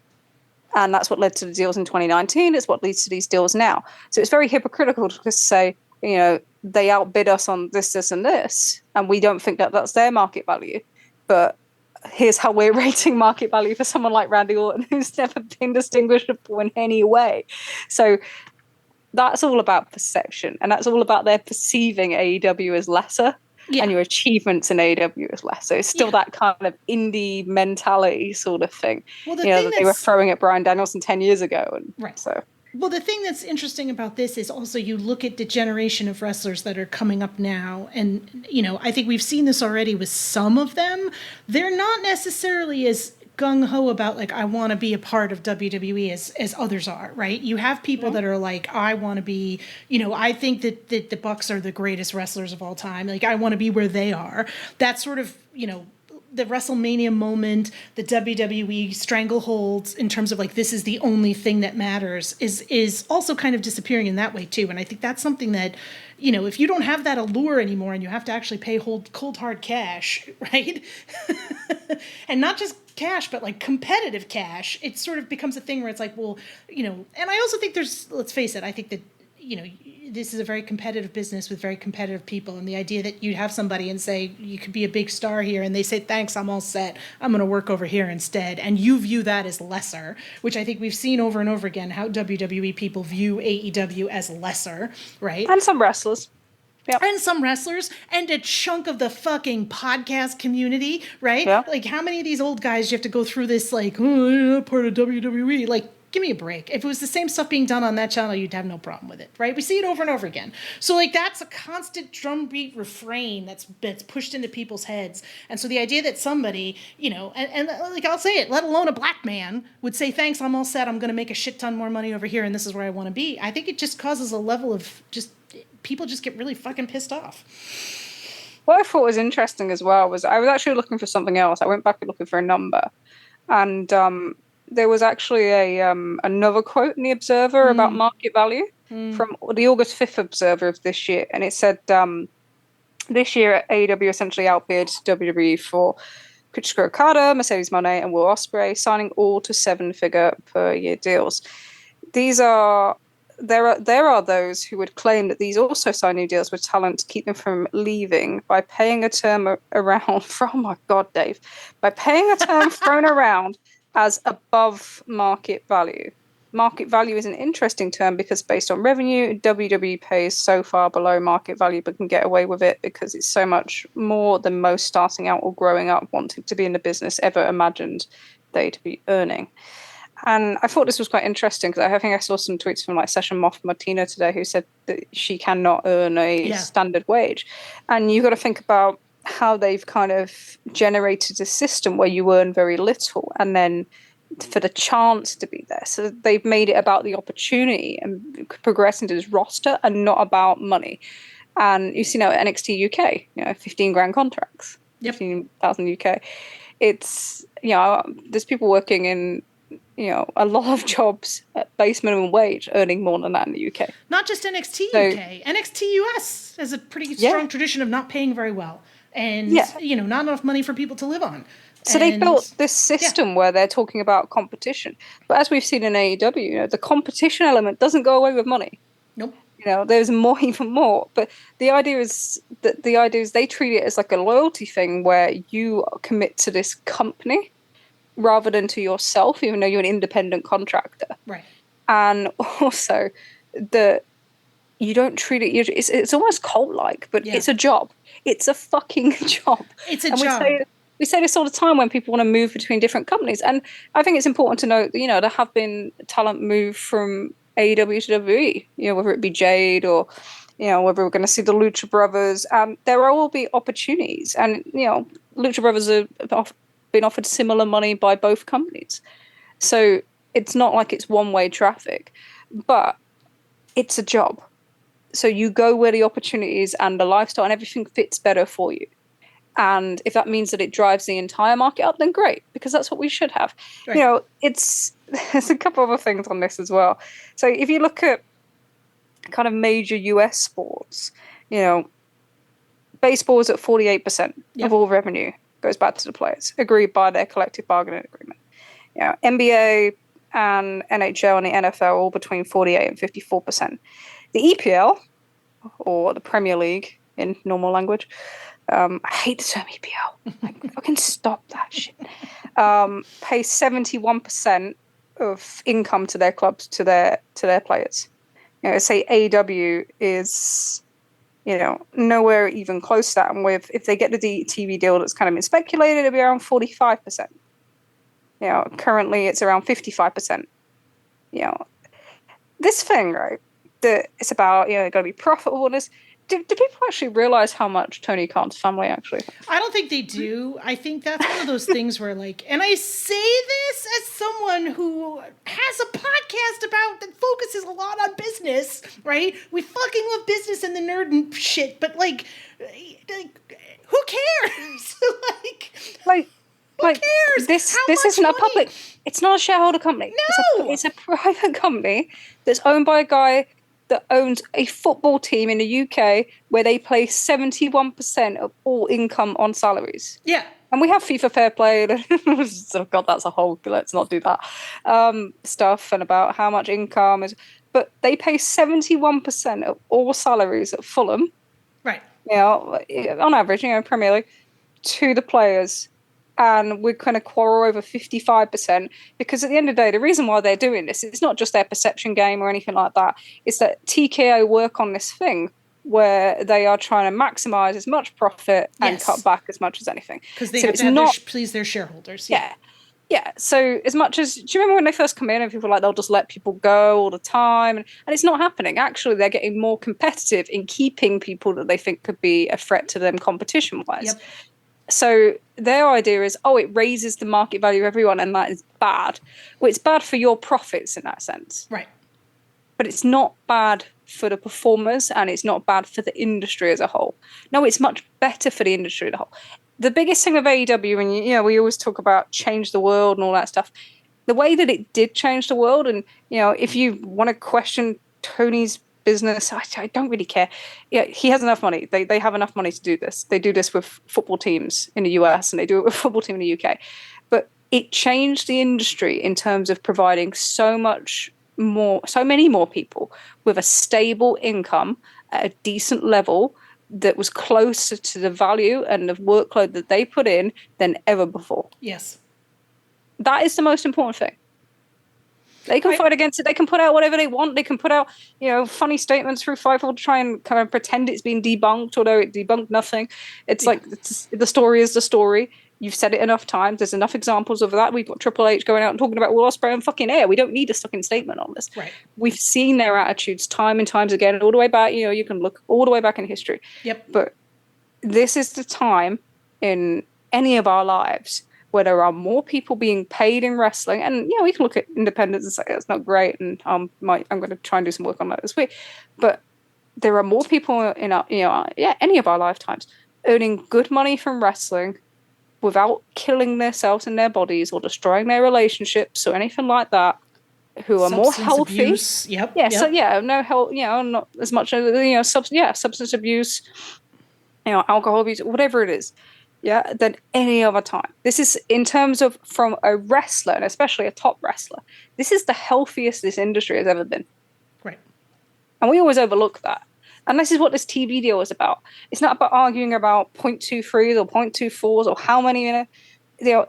And that's what led to the deals in 2019. It's what leads to these deals now. So it's very hypocritical to just say, they outbid us on this, and this, and we don't think that that's their market value. But here's how we're rating market value for someone like Randy Orton, who's never been distinguishable in any way. So that's all about perception, and that's all about their perceiving AEW as lesser. Yeah. And your achievements in AEW is less. So it's still that kind of indie mentality sort of thing. Well, that they were throwing at Bryan Danielson 10 years ago. And right. So. Well, the thing that's interesting about this is also you look at the generation of wrestlers that are coming up now, and, I think we've seen this already with some of them. They're not necessarily as gung-ho about, like, I want to be a part of WWE as others are, right? You have people that are like, I want to be, I think that the Bucks are the greatest wrestlers of all time. Like, I want to be where they are. That sort of, the WrestleMania moment, the WWE strangleholds in terms of, like, this is the only thing that matters is also kind of disappearing in that way too. And I think that's something that, if you don't have that allure anymore and you have to actually pay cold hard cash, right? And not just cash, but like competitive cash, it sort of becomes a thing where it's like, well, and I also think let's face it, I think that, this is a very competitive business with very competitive people. And the idea that you'd have somebody and say, you could be a big star here, and they say, thanks, I'm all set, I'm going to work over here instead. And you view that as lesser, which I think we've seen over and over again, how WWE people view AEW as lesser, right? And some wrestlers. Yep. And some wrestlers, and a chunk of the fucking podcast community, right? Yeah. Like, how many of these old guys you have to go through this, like, oh, you're not part of WWE? Like, give me a break. If it was the same stuff being done on that channel, you'd have no problem with it, right? We see it over and over again. So, like, that's a constant drumbeat refrain that's pushed into people's heads. And so the idea that somebody, and like, I'll say it, let alone a black man, would say, thanks, I'm all set, I'm going to make a shit ton more money over here, and this is where I want to be. I think it just causes a level of people just get really fucking pissed off. What I thought was interesting as well was I was actually looking for something else. I went back and looking for a number, and there was actually another quote in the Observer about market value from the August 5th Observer of this year, and it said this year AEW essentially outbid WWE for Kazuchika Okada, Mercedes Moné, and Will Ospreay, signing all to 7-figure per year deals. There are those who would claim that these also sign new deals with talent to keep them from leaving by paying a term around, oh my God, Dave, by paying a term thrown around as above market value. Market value is an interesting term because based on revenue, WWE pays so far below market value but can get away with it because it's so much more than most starting out or growing up wanting to be in the business ever imagined they to be earning. And I thought this was quite interesting because I think I saw some tweets from like Session Moth Martina today who said that she cannot earn a standard wage. And you've got to think about how they've kind of generated a system where you earn very little and then for the chance to be there. So they've made it about the opportunity and progress into this roster and not about money. And you see now at NXT UK, 15 grand contracts, 15,000 UK. It's, there's people working in, a lot of jobs at base minimum wage earning more than that in the UK. Not just NXT UK. NXT US has a pretty strong tradition of not paying very well and, not enough money for people to live on. So they built this system where they're talking about competition. But as we've seen in AEW, the competition element doesn't go away with money. Nope. There's more, even more. But the idea is they treat it as like a loyalty thing where you commit to this company rather than to yourself, even though you're an independent contractor. Right. And also that you don't treat it, it's almost cult-like, but it's a job. It's a fucking job. It's a job. We say this all the time when people want to move between different companies. And I think it's important to note that, there have been talent move from AEW to WWE, whether it be Jade or, whether we're going to see the Lucha Brothers. There will be opportunities. And, Lucha Brothers have been offered similar money by both companies. So it's not like it's one-way traffic, but it's a job. So you go where the opportunities and the lifestyle and everything fits better for you. And if that means that it drives the entire market up, then great, because that's what we should have. Right. There's a couple other things on this as well. So if you look at kind of major US sports, baseball is at 48% of all revenue goes back to the players, agreed by their collective bargaining agreement. NBA and NHL and the NFL all between 48 and 54%. The EPL, or the Premier League in normal language, I hate the term EPL. Like, fucking stop that shit. Pay 71% of income to their clubs, to their players. You know, say AEW is, you know, nowhere even close to that. And if they get the TV deal that's kind of been speculated, it'll be around 45%. You know, currently it's around 55%. You know, this thing, right, that it's about, you know, got to be profitable. Do people actually realize how much Tony Khan's family actually? I don't think they do. I think that's one of those things where, like, and I say this as someone who has a podcast that focuses a lot on business, right? We fucking love business and the nerd and shit, but like who cares? like who cares? This isn't a public. It's not a shareholder company. No, it's a private company that's owned by a guy that owns a football team in the UK where they pay 71% of all income on salaries. Yeah. And we have FIFA Fair Play. Oh God, that's a whole, let's not do that stuff, and about how much income is. But they pay 71% of all salaries at Fulham. Right. You know, on average, you know, Premier League, to the players. And we're kind of quarrel over 55%, because at the end of the day, the reason why they're doing this, it's not just their perception game or anything like that. It's that TKO work on this thing where they are trying to maximize as much profit and cut back as much as anything. Because they have to please their shareholders. Yeah. So as much as, do you remember when they first come in and people were like, they'll just let people go all the time? And it's not happening. Actually, they're getting more competitive in keeping people that they think could be a threat to them competition-wise. Yep. So their idea is, it raises the market value of everyone, and that is bad. Well, it's bad for your profits in that sense. Right. But it's not bad for the performers, and it's not bad for the industry as a whole. No, it's much better for the industry as a whole. The biggest thing of AEW, and you know, we always talk about change the world and all that stuff, the way that it did change the world, and you know, if you want to question Tony's business, I don't really care. Yeah, he has enough money. They have enough money to do this. They do this with football teams in the US, and they do it with football team in the UK. But it changed the industry in terms of providing so many more people with a stable income at a decent level that was closer to the value and the workload that they put in than ever before. Yes. That is the most important thing. They can fight against it. They can put out whatever they want. They can put out, you know, funny statements through Fightful to try and kind of pretend it's been debunked, although it debunked nothing. It's like, the story is the story. You've said it enough times. There's enough examples of that. We've got Triple H going out and talking about Will Ospreay on fucking air. We don't need a fucking statement on this. Right. We've seen their attitudes time and times again, all the way back. You know, you can look all the way back in history. Yep. But this is the time in any of our lives where there are more people being paid in wrestling. And, you know, we can look at independents and say, that's not great. And I'm going to try and do some work on that this week. But there are more people in our, you know, any of our lifetimes earning good money from wrestling without killing themselves and their bodies or destroying their relationships or anything like that, who are more healthy. Abuse. Yep. Yeah. Yep. So no health, you know, not as much as, you know, substance abuse, you know, alcohol abuse, whatever it is. Yeah, than any other time. This is, in terms of from a wrestler, and especially a top wrestler, this is the healthiest this industry has ever been. Right. And we always overlook that. And this is what this TV deal is about. It's not about arguing about 0.23s or 0.24s or how many, you know,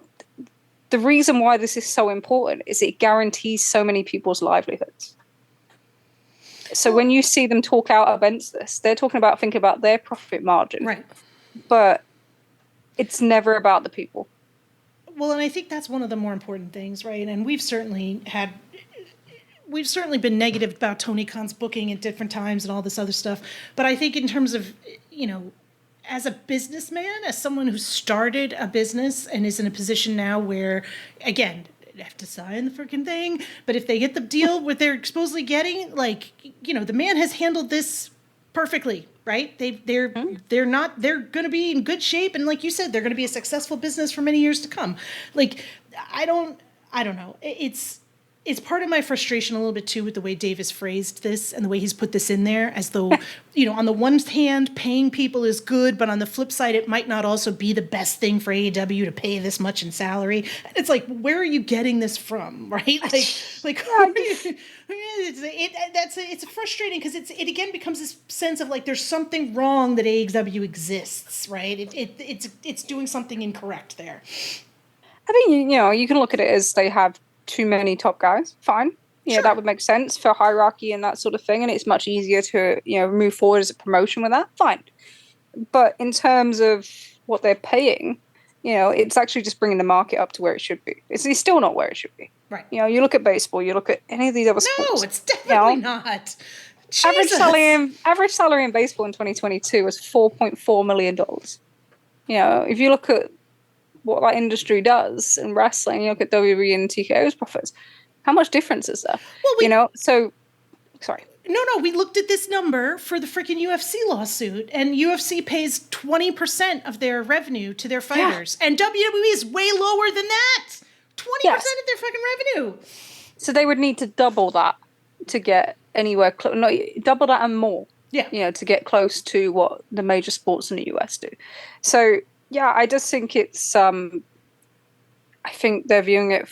the reason why this is so important is it guarantees so many people's livelihoods. So when you see them talk out against this, they're thinking about their profit margin. Right. But it's never about the people. Well, and I think that's one of the more important things, right? And we've certainly been negative about Tony Khan's booking at different times and all this other stuff. But I think in terms of, you know, as a businessman, as someone who started a business and is in a position now where, again, they have to sign the freaking thing, but if they get the deal what they're supposedly getting, like, you know, the man has handled this perfectly. Right? They're going to be in good shape. And like you said, they're going to be a successful business for many years to come. Like, I don't know. it's part of my frustration a little bit too with the way Dave has phrased this and the way he's put this in there, as though, on the one hand, paying people is good, but on the flip side, it might not also be the best thing for AEW to pay this much in salary. And it's like, where are you getting this from, right? It's frustrating because it again becomes this sense of like there's something wrong that AEW exists, right? It's doing something incorrect there. I think you can look at it as they have too many top guys. Fine. Sure. That would make sense for hierarchy and that sort of thing. And it's much easier to, move forward as a promotion with that. Fine. But in terms of what they're paying, it's actually just bringing the market up to where it should be. It's still not where it should be. Right. You look at baseball, you look at any of these other sports. No, it's definitely not. Average salary in baseball in 2022 was $4.4 million. If you look at what that industry does in wrestling, you look at WWE and TKO's profits, how much difference is there? Well, sorry. No, we looked at this number for the freaking UFC lawsuit, and UFC pays 20% of their revenue to their fighters, and WWE is way lower than that. 20% of their fucking revenue. So they would need to double that to get anywhere close. No, double that and more. Yeah. To get close to what the major sports in the US do. So yeah, I just think it's. I think they're viewing it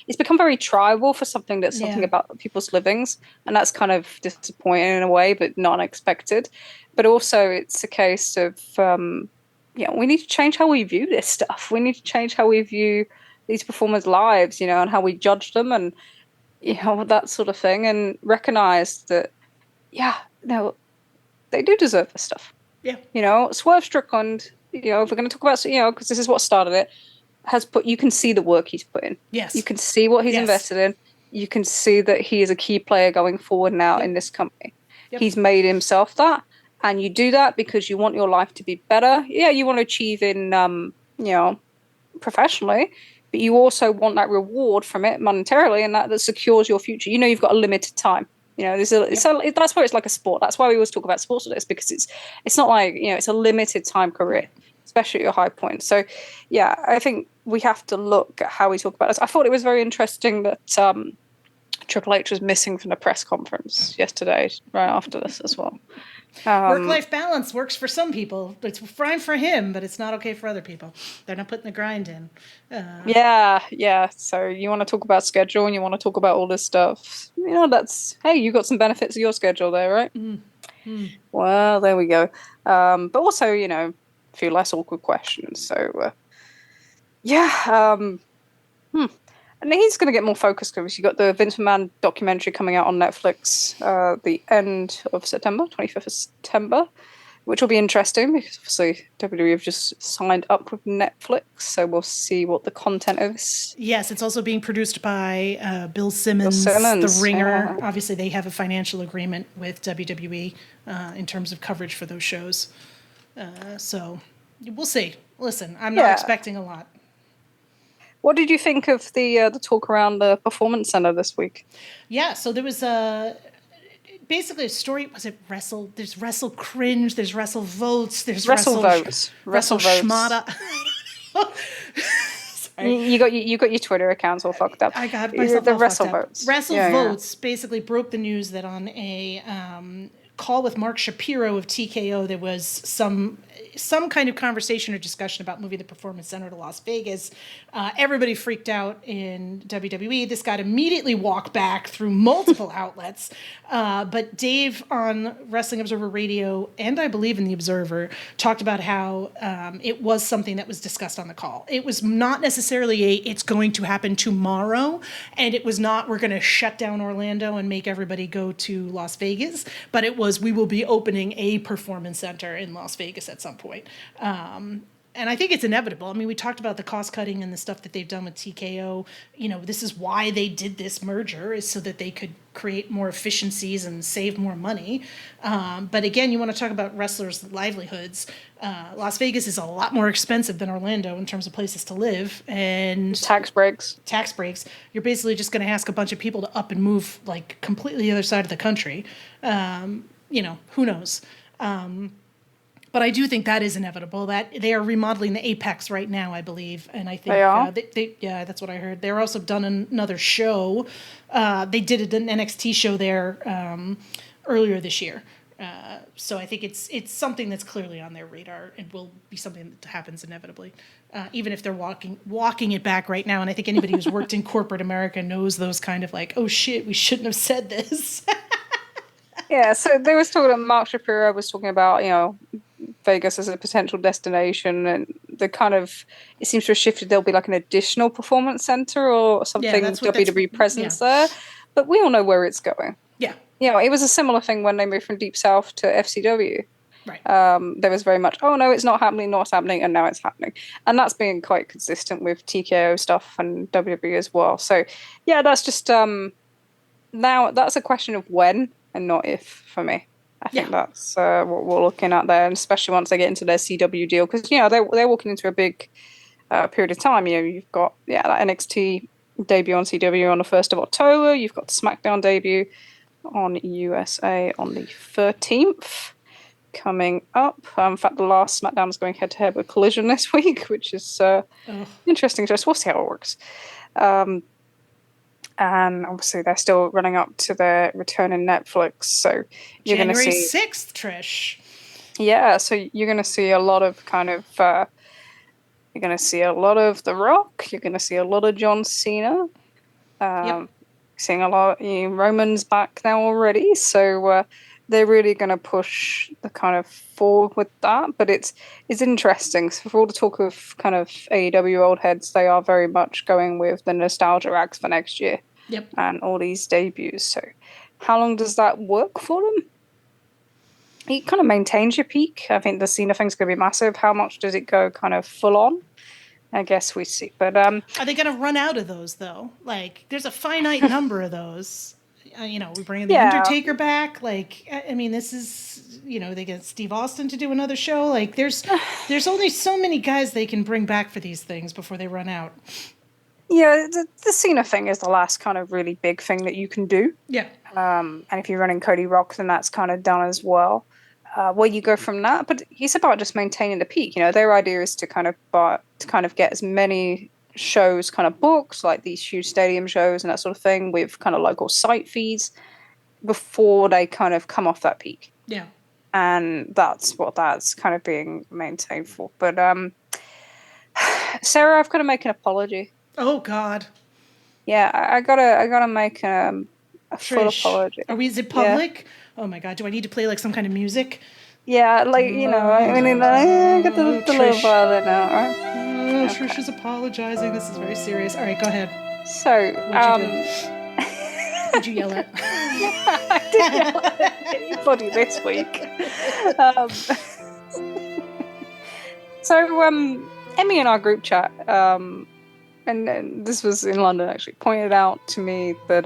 it's become very tribal for something that's something about people's livings, and that's kind of disappointing in a way, but not unexpected. But also, it's a case of we need to change how we view this stuff. We need to change how we view these performers' lives, and how we judge them, and that sort of thing, and recognize that, they do deserve this stuff. Yeah. Swerve Strickland. If we're going to talk about, because this is what started it. You can see the work he's put in. Yes. You can see what he's invested in. You can see that he is a key player going forward now in this company. Yep. He's made himself that. And you do that because you want your life to be better. Yeah, you want to achieve in, professionally, but you also want that reward from it monetarily, and that secures your future. You've got a limited time. That's why it's like a sport. That's why we always talk about sports with this, because it's not like, it's a limited time career, especially at your high point. So, yeah, I think we have to look at how we talk about this. I thought it was very interesting that Triple H was missing from the press conference yesterday, right after this as well. Work-life balance works for some people. It's fine for him, but it's not okay for other people. They're not putting the grind in. Yeah. So you want to talk about schedule and you want to talk about all this stuff. You got some benefits of your schedule there, right? Mm. Well, there we go. But also, a few less awkward questions. So, and he's going to get more focused because you got the Vince McMahon documentary coming out on Netflix the end of September, 25th of September, which will be interesting because obviously WWE have just signed up with Netflix, so we'll see what the content is. Yes, it's also being produced by Bill Simmons, The Ringer. Yeah. Obviously, they have a financial agreement with WWE in terms of coverage for those shows. So we'll see. Listen, I'm not expecting a lot. What did you think of the talk around the Performance Center this week? Yeah, so there was basically a story. Was it Wrestle? There's Wrestle Cringe. There's Wrestle Votes. There's Wrestle Votes. Wrestle Schmada. You got your Twitter accounts all fucked up. I got myself the all Wrestle fucked up. Votes. Wrestle Votes basically broke the news that on a call with Mark Shapiro of TKO, there was some kind of conversation or discussion about moving the Performance Center to Las Vegas. Everybody freaked out in WWE. This got immediately walked back through multiple outlets. But Dave on Wrestling Observer Radio, and I believe in The Observer, talked about how it was something that was discussed on the call. It was not necessarily it's going to happen tomorrow, and it was not we're going to shut down Orlando and make everybody go to Las Vegas, but it was we will be opening a Performance Center in Las Vegas at some point. And I think it's inevitable. I mean, we talked about the cost cutting and the stuff that they've done with TKO. This is why they did this merger, is so that they could create more efficiencies and save more money. But again, you want to talk about wrestlers' livelihoods. Las Vegas is a lot more expensive than Orlando in terms of places to live. And tax breaks. You're basically just going to ask a bunch of people to up and move like completely the other side of the country. Who knows? But I do think that is inevitable. That they are remodeling the Apex right now, I believe, and I think They are? yeah, that's what I heard. They're also done another show. They did an NXT show there earlier this year. So I think it's something that's clearly on their radar and will be something that happens inevitably, even if they're walking it back right now. And I think anybody who's worked in corporate America knows those kind of like, oh shit, we shouldn't have said this. Yeah, so they was talking. Mark Shapiro was talking about Vegas as a potential destination, and the kind of it seems to have shifted. There'll be like an additional performance center or something WWE presence there, but we all know where it's going. Yeah. It was a similar thing when they moved from Deep South to FCW. Right. There was very much, oh no, it's not happening, and now it's happening. And that's been quite consistent with TKO stuff and WWE as well. So, yeah, that's just, now that's a question of when and not if for me. I think that's what we're looking at there, and especially once they get into their CW deal, because, they're walking into a big period of time. You've got, that NXT debut on CW on the 1st of October. You've got the SmackDown debut on USA on the 13th coming up. In fact, the last SmackDown is going head-to-head with Collision this week, which is interesting. So we'll see how it works. And obviously, they're still running up to their return in Netflix. So you're going to see January 6th, Trish. Yeah, so you're going to see a lot of kind of. You're going to see a lot of The Rock. You're going to see a lot of John Cena. Seeing a lot. Roman's back now already, so they're really going to push the kind of forward with that. But it's interesting. So for all the talk of kind of AEW old heads, they are very much going with the nostalgia acts for next year. Yep. And all these debuts. So how long does that work for them? It kind of maintains your peak. I think the Cena thing's going to be massive. How much does it go kind of full on? I guess we see. But are they going to run out of those though? Like, there's a finite number of those. We're bringing the Undertaker back. Like, I mean, this is, they get Steve Austin to do another show. Like, there's only so many guys they can bring back for these things before they run out. Yeah, the Cena thing is the last kind of really big thing that you can do. Yeah. And if you're running Cody Rock, then that's kind of done as well. Where you go from that, but it's about just maintaining the peak. Their idea is to kind of get as many shows kind of booked, like these huge stadium shows and that sort of thing, with kind of local site feeds before they kind of come off that peak. Yeah. And that's what that's kind of being maintained for. But Sarah, I've got to make an apology. Oh God. Yeah, I gotta make a full apology. Is it public? Yeah. Oh my God, do I need to play like some kind of music? Yeah, like, I mean, get the little violin out, right? Trish is apologizing. This is very serious. All right, go ahead. So, what'd you yell at? I didn't yell at anybody this week. So, Emmy in our group chat, and this was in London actually, pointed out to me that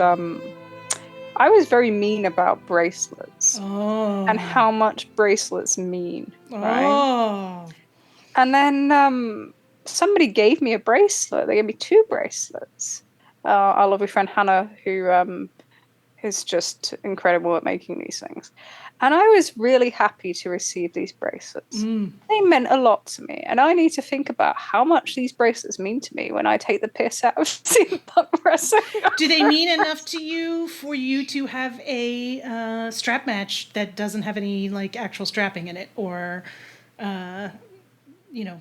I was very mean about bracelets and how much bracelets mean, right? And then somebody gave me a bracelet. They gave me 2 bracelets. Our lovely friend Hannah, who is just incredible at making these things. And I was really happy to receive these bracelets. They meant a lot to me. And I need to think about how much these bracelets mean to me when I take the piss out of CM Punk wrestling. Do they mean enough to you for you to have a strap match that doesn't have any like actual strapping in it? Or,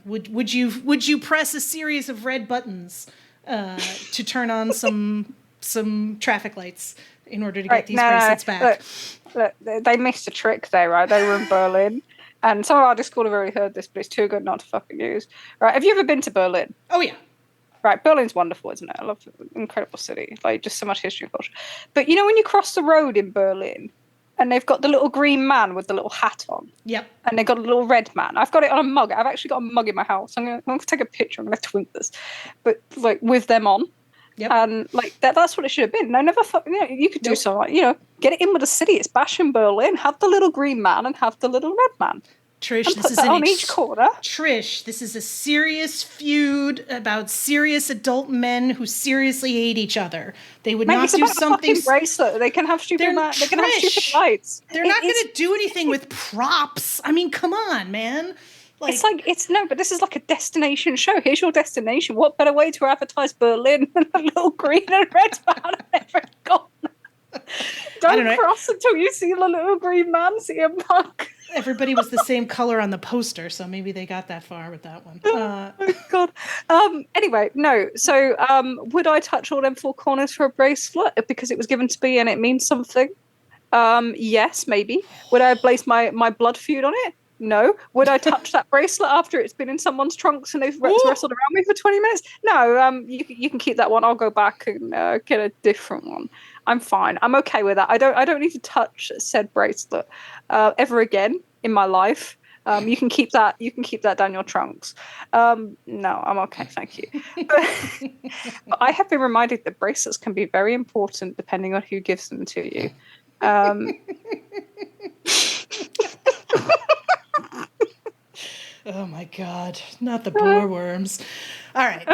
would you press a series of red buttons to turn on some traffic lights in order to get these bracelets back? Look, they missed a trick there, right? They were in Berlin. And some of our Discord have already heard this, but it's too good not to fucking use. Right, have you ever been to Berlin? Oh, yeah. Right, Berlin's wonderful, isn't it? I love it. Incredible city. Like, just so much history and culture. But, when you cross the road in Berlin, and they've got the little green man with the little hat on. Yep. And they've got a little red man. I've got it on a mug. I've actually got a mug in my house. I'm going to take a picture. I'm going to tweet this. But, like, with them on. Yep. And like that's what it should have been. No, never. You could do something like, get it in with the city. It's bash in Berlin. Have the little green man and have the little red man. Trish, And this put is that on each corner. Trish, this is a serious feud about serious adult men who seriously hate each other. They would not do something. Fucking bracelet. They can have stupid. They can have stupid lights. They're not going to do anything with props. I mean, come on, man. But this is like a destination show. Here's your destination. What better way to advertise Berlin than a little green and red man in every corner? Don't cross until you see the little green man, CM Punk. Everybody was the same color on the poster, so maybe they got that far with that one. Oh God. Anyway, no. So, would I touch all them four corners for a bracelet because it was given to me and it means something? Yes, maybe. Would I place my blood feud on it? No. Would I touch that bracelet after it's been in someone's trunks and they've wrestled around me for 20 minutes? No. You can keep that one. I'll go back and get a different one. I'm fine. I'm okay with that. I don't need to touch said bracelet ever again in my life. You can keep that. You can keep that down your trunks. No, I'm okay, thank you. But I have been reminded that bracelets can be very important depending on who gives them to you. Oh my God, not the boar worms. All right.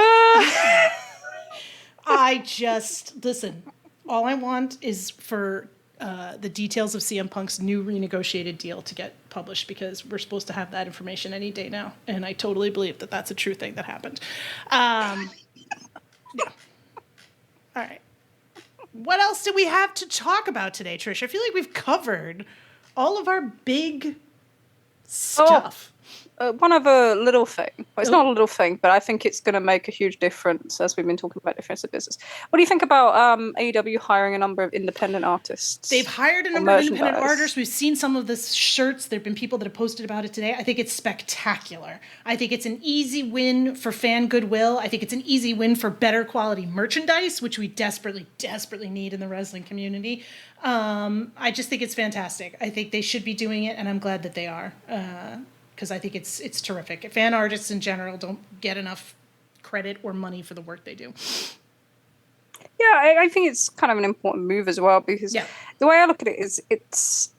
Listen, all I want is for the details of CM Punk's new renegotiated deal to get published, because we're supposed to have that information any day now. And I totally believe that that's a true thing that happened. Yeah. All right. What else do we have to talk about today, Trish? I feel like we've covered all of our big stuff. One other little thing. Well, it's not a little thing, but I think it's going to make a huge difference as we've been talking about difference of business. What do you think about AEW hiring a number of independent artists? They've hired a number of independent artists. We've seen some of the shirts. There have been people that have posted about it today. I think it's spectacular. I think it's an easy win for fan goodwill. I think it's an easy win for better quality merchandise, which we desperately, desperately need in the wrestling community. I just think it's fantastic. I think they should be doing it, and I'm glad that they are. Because I think it's terrific. Fan artists in general don't get enough credit or money for the work they do. Yeah, I think it's kind of an important move as well, because the way I look at it is it's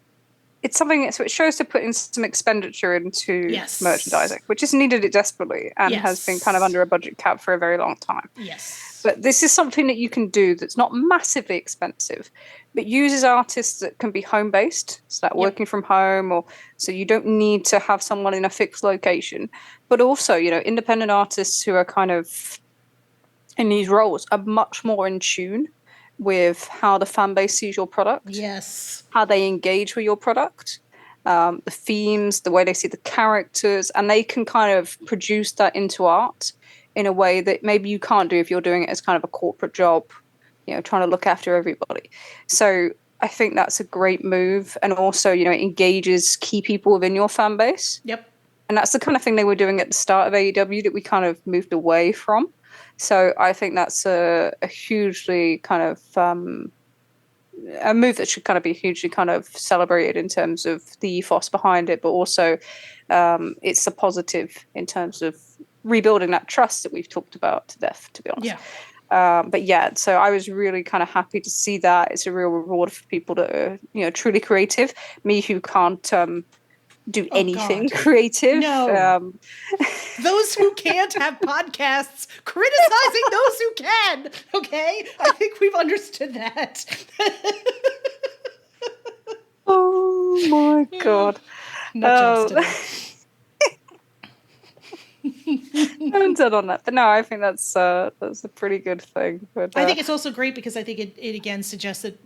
something, so it shows to put in some expenditure into merchandising, which is needed desperately and has been kind of under a budget cap for a very long time. Yes. But this is something that you can do that's not massively expensive, but uses artists that can be home-based, so that working from home, or so you don't need to have someone in a fixed location. But also, independent artists who are kind of in these roles are much more in tune with how the fan base sees your product. Yes. How they engage with your product, the themes, the way they see the characters, and they can kind of produce that into art in a way that maybe you can't do if you're doing it as kind of a corporate job, trying to look after everybody. So I think that's a great move. And also, it engages key people within your fan base. Yep. And that's the kind of thing they were doing at the start of AEW that we kind of moved away from. So I think that's a hugely kind of a move that should kind of be hugely kind of celebrated in terms of the ethos behind it, but also it's a positive in terms of rebuilding that trust that we've talked about to death, to be honest. Yeah. So I was really kind of happy to see that. It's a real reward for people that are, truly creative. Me, who can't do anything creative. No. Those who can't have podcasts criticizing those who can. Okay? I think we've understood that. Oh my God. No jokes today. I'm done on that. But no, I think that's a pretty good thing. But, I think it's also great because I think it again suggests that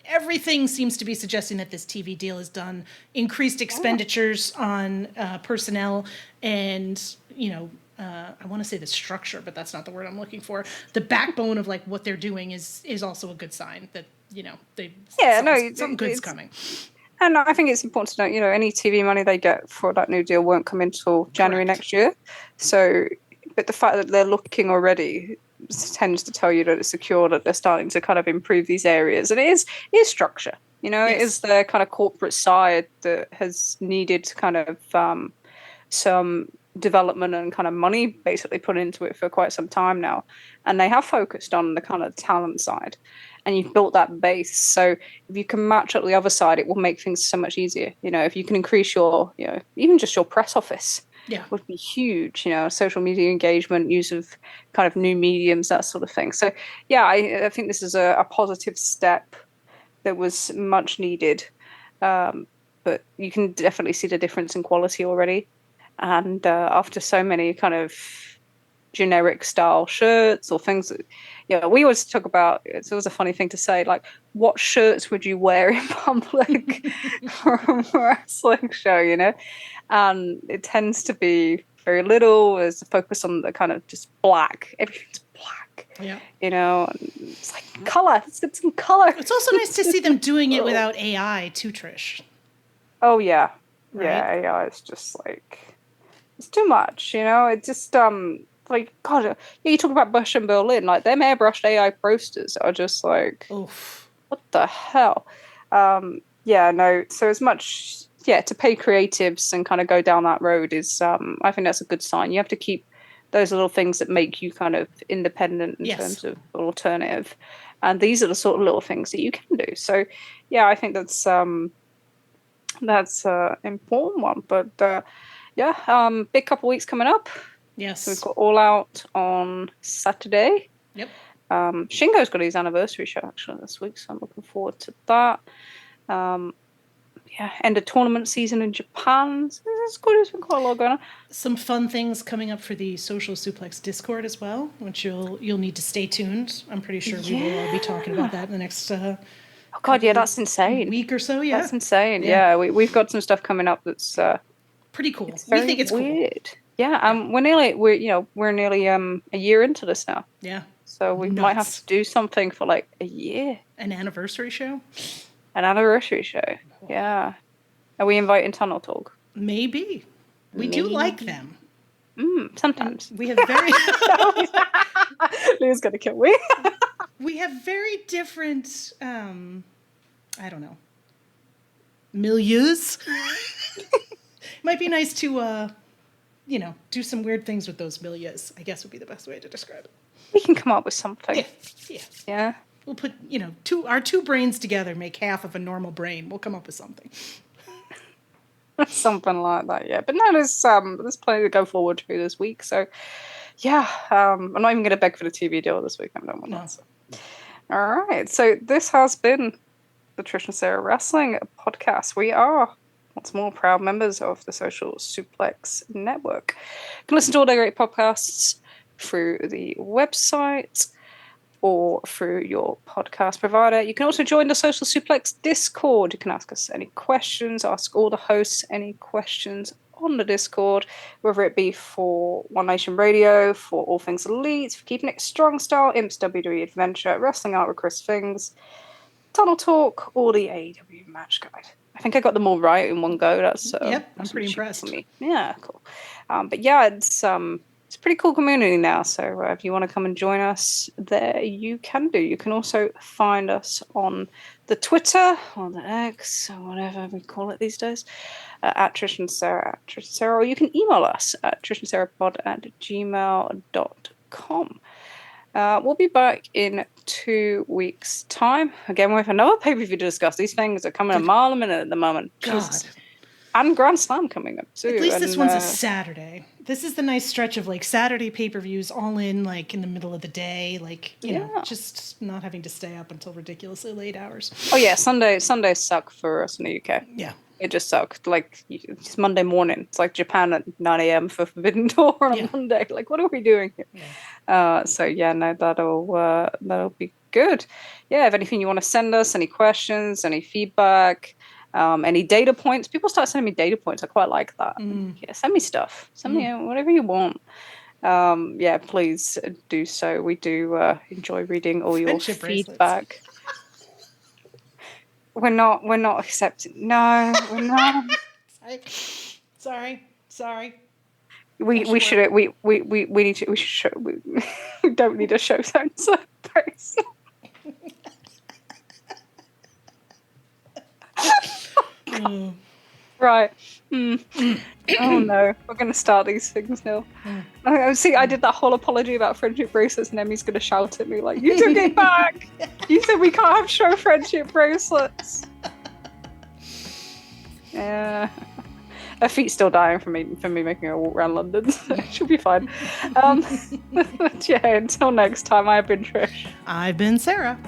everything seems to be suggesting that this TV deal has done increased expenditures on personnel and, I want to say the structure, but that's not the word I'm looking for. The backbone of like what they're doing is also a good sign that, something good's coming. And I think it's important to note, any TV money they get for that new deal won't come until January next year. So, but the fact that they're looking already tends to tell you that it's secure, that they're starting to kind of improve these areas. And it is structure, it is their kind of corporate side that has needed kind of some development and kind of money basically put into it for quite some time now. And they have focused on the kind of talent side. and you've built that base. So if you can match up the other side, it will make things so much easier. If you can increase your, even just your press office, would be huge. Social media engagement, use of kind of new mediums, that sort of thing. So yeah, I think this is a positive step that was much needed. But you can definitely see the difference in quality already. And after so many kind of generic style shirts or things that, we always talk about, it's always a funny thing to say, like, what shirts would you wear in public for a wrestling show, And it tends to be very little. There's a focus on the kind of just black. Everything's black. Yeah. It's like color. Let's get some color. It's also nice to see them doing it without AI too, Trish. Oh yeah. Right? Yeah, AI is just like, it's too much, It just like, God, you talk about Bush and Berlin, like them airbrushed AI posters are just like, oof, what the hell? So as much, to pay creatives and kind of go down that road is, I think that's a good sign. You have to keep those little things that make you kind of independent in terms of alternative, and these are the sort of little things that you can do. So yeah, I think that's an important one. But big couple weeks coming up. Yes. So we've got All Out on Saturday. Yep. Shingo's got his anniversary show actually this week, so I'm looking forward to that. End of tournament season in Japan. So it's good. There's been quite a lot going on. Some fun things coming up for the Social Suplex Discord as well, which you'll need to stay tuned. I'm pretty sure we will all be talking about that in the next oh god, yeah, that's insane. Week or so, yeah. That's insane. Yeah, we've got some stuff coming up that's pretty cool. We think it's weird. Cool. Yeah, we're nearly a year into this now. Yeah. So we might have to do something for like a year. An anniversary show? An anniversary show. Yeah. Are we inviting Tunnel Talk? Maybe. We do like them. Sometimes. And we have very Lou's gonna kill me. We have very different I don't know, milieus. Might be nice to do some weird things with those milieus, I guess would be the best way to describe it. We can come up with something. Yeah. We'll put, our two brains together make half of a normal brain. We'll come up with something. Something like that, yeah. But no, there's plenty to go forward to this week. So, yeah, I'm not even going to beg for the TV deal this week. I'm done with that. So. All right. So this has been the Trish and Sarah Wrestling Podcast. We are once more proud members of the Social Suplex Network. You can listen to all their great podcasts through the website or through your podcast provider. You can also join the Social Suplex Discord. You can ask us any questions, ask all the hosts any questions on the Discord, whether it be for One Nation Radio, for All Things Elite, for Keeping It Strong Style, Imps WWE Adventure, Wrestling Out with Chris Things, Tunnel Talk, or the AEW Match Guide. I think I got them all right in one go. That's I'm pretty impressed. For me. Yeah, cool. But yeah, it's a pretty cool community now. So if you want to come and join us there, you can do. You can also find us on the Twitter, or the X, or whatever we call it these days, at Trish and Sarah, or you can email us at trishandsarahpod@gmail.com. We'll be back in 2 weeks' time. Again, with another pay-per-view to discuss. These things are coming a mile a minute at the moment. God. And Grand Slam coming up, too. At least this one's a Saturday. This is the nice stretch of, like, Saturday pay-per-views all in, like, in the middle of the day. Like, you know, just not having to stay up until ridiculously late hours. Oh, yeah. Sundays suck for us in the UK. Yeah. It just sucked. Like, it's Monday morning. It's like Japan at 9 a.m. for Forbidden Door on a Monday. Like, what are we doing here? Yeah. That'll be good. Yeah, if anything you want to send us, any questions, any feedback, any data points. People start sending me data points. I quite like that. Yeah, send me stuff. Send me whatever you want. Please do so. We do enjoy reading all Friendship your feedback. We're not accepting. No, we're not. Sorry. We don't need a show censor person. Right. Oh no, we're going to start these things now. See, I did that whole apology about friendship bracelets, and Emmy's going to shout at me like, "You took it back! You said we can't have show friendship bracelets." Yeah, her feet's still dying from me making her walk around London. So she'll be fine. Yeah, until next time, I've been Trish. I've been Sarah.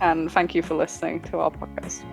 And thank you for listening to our podcast.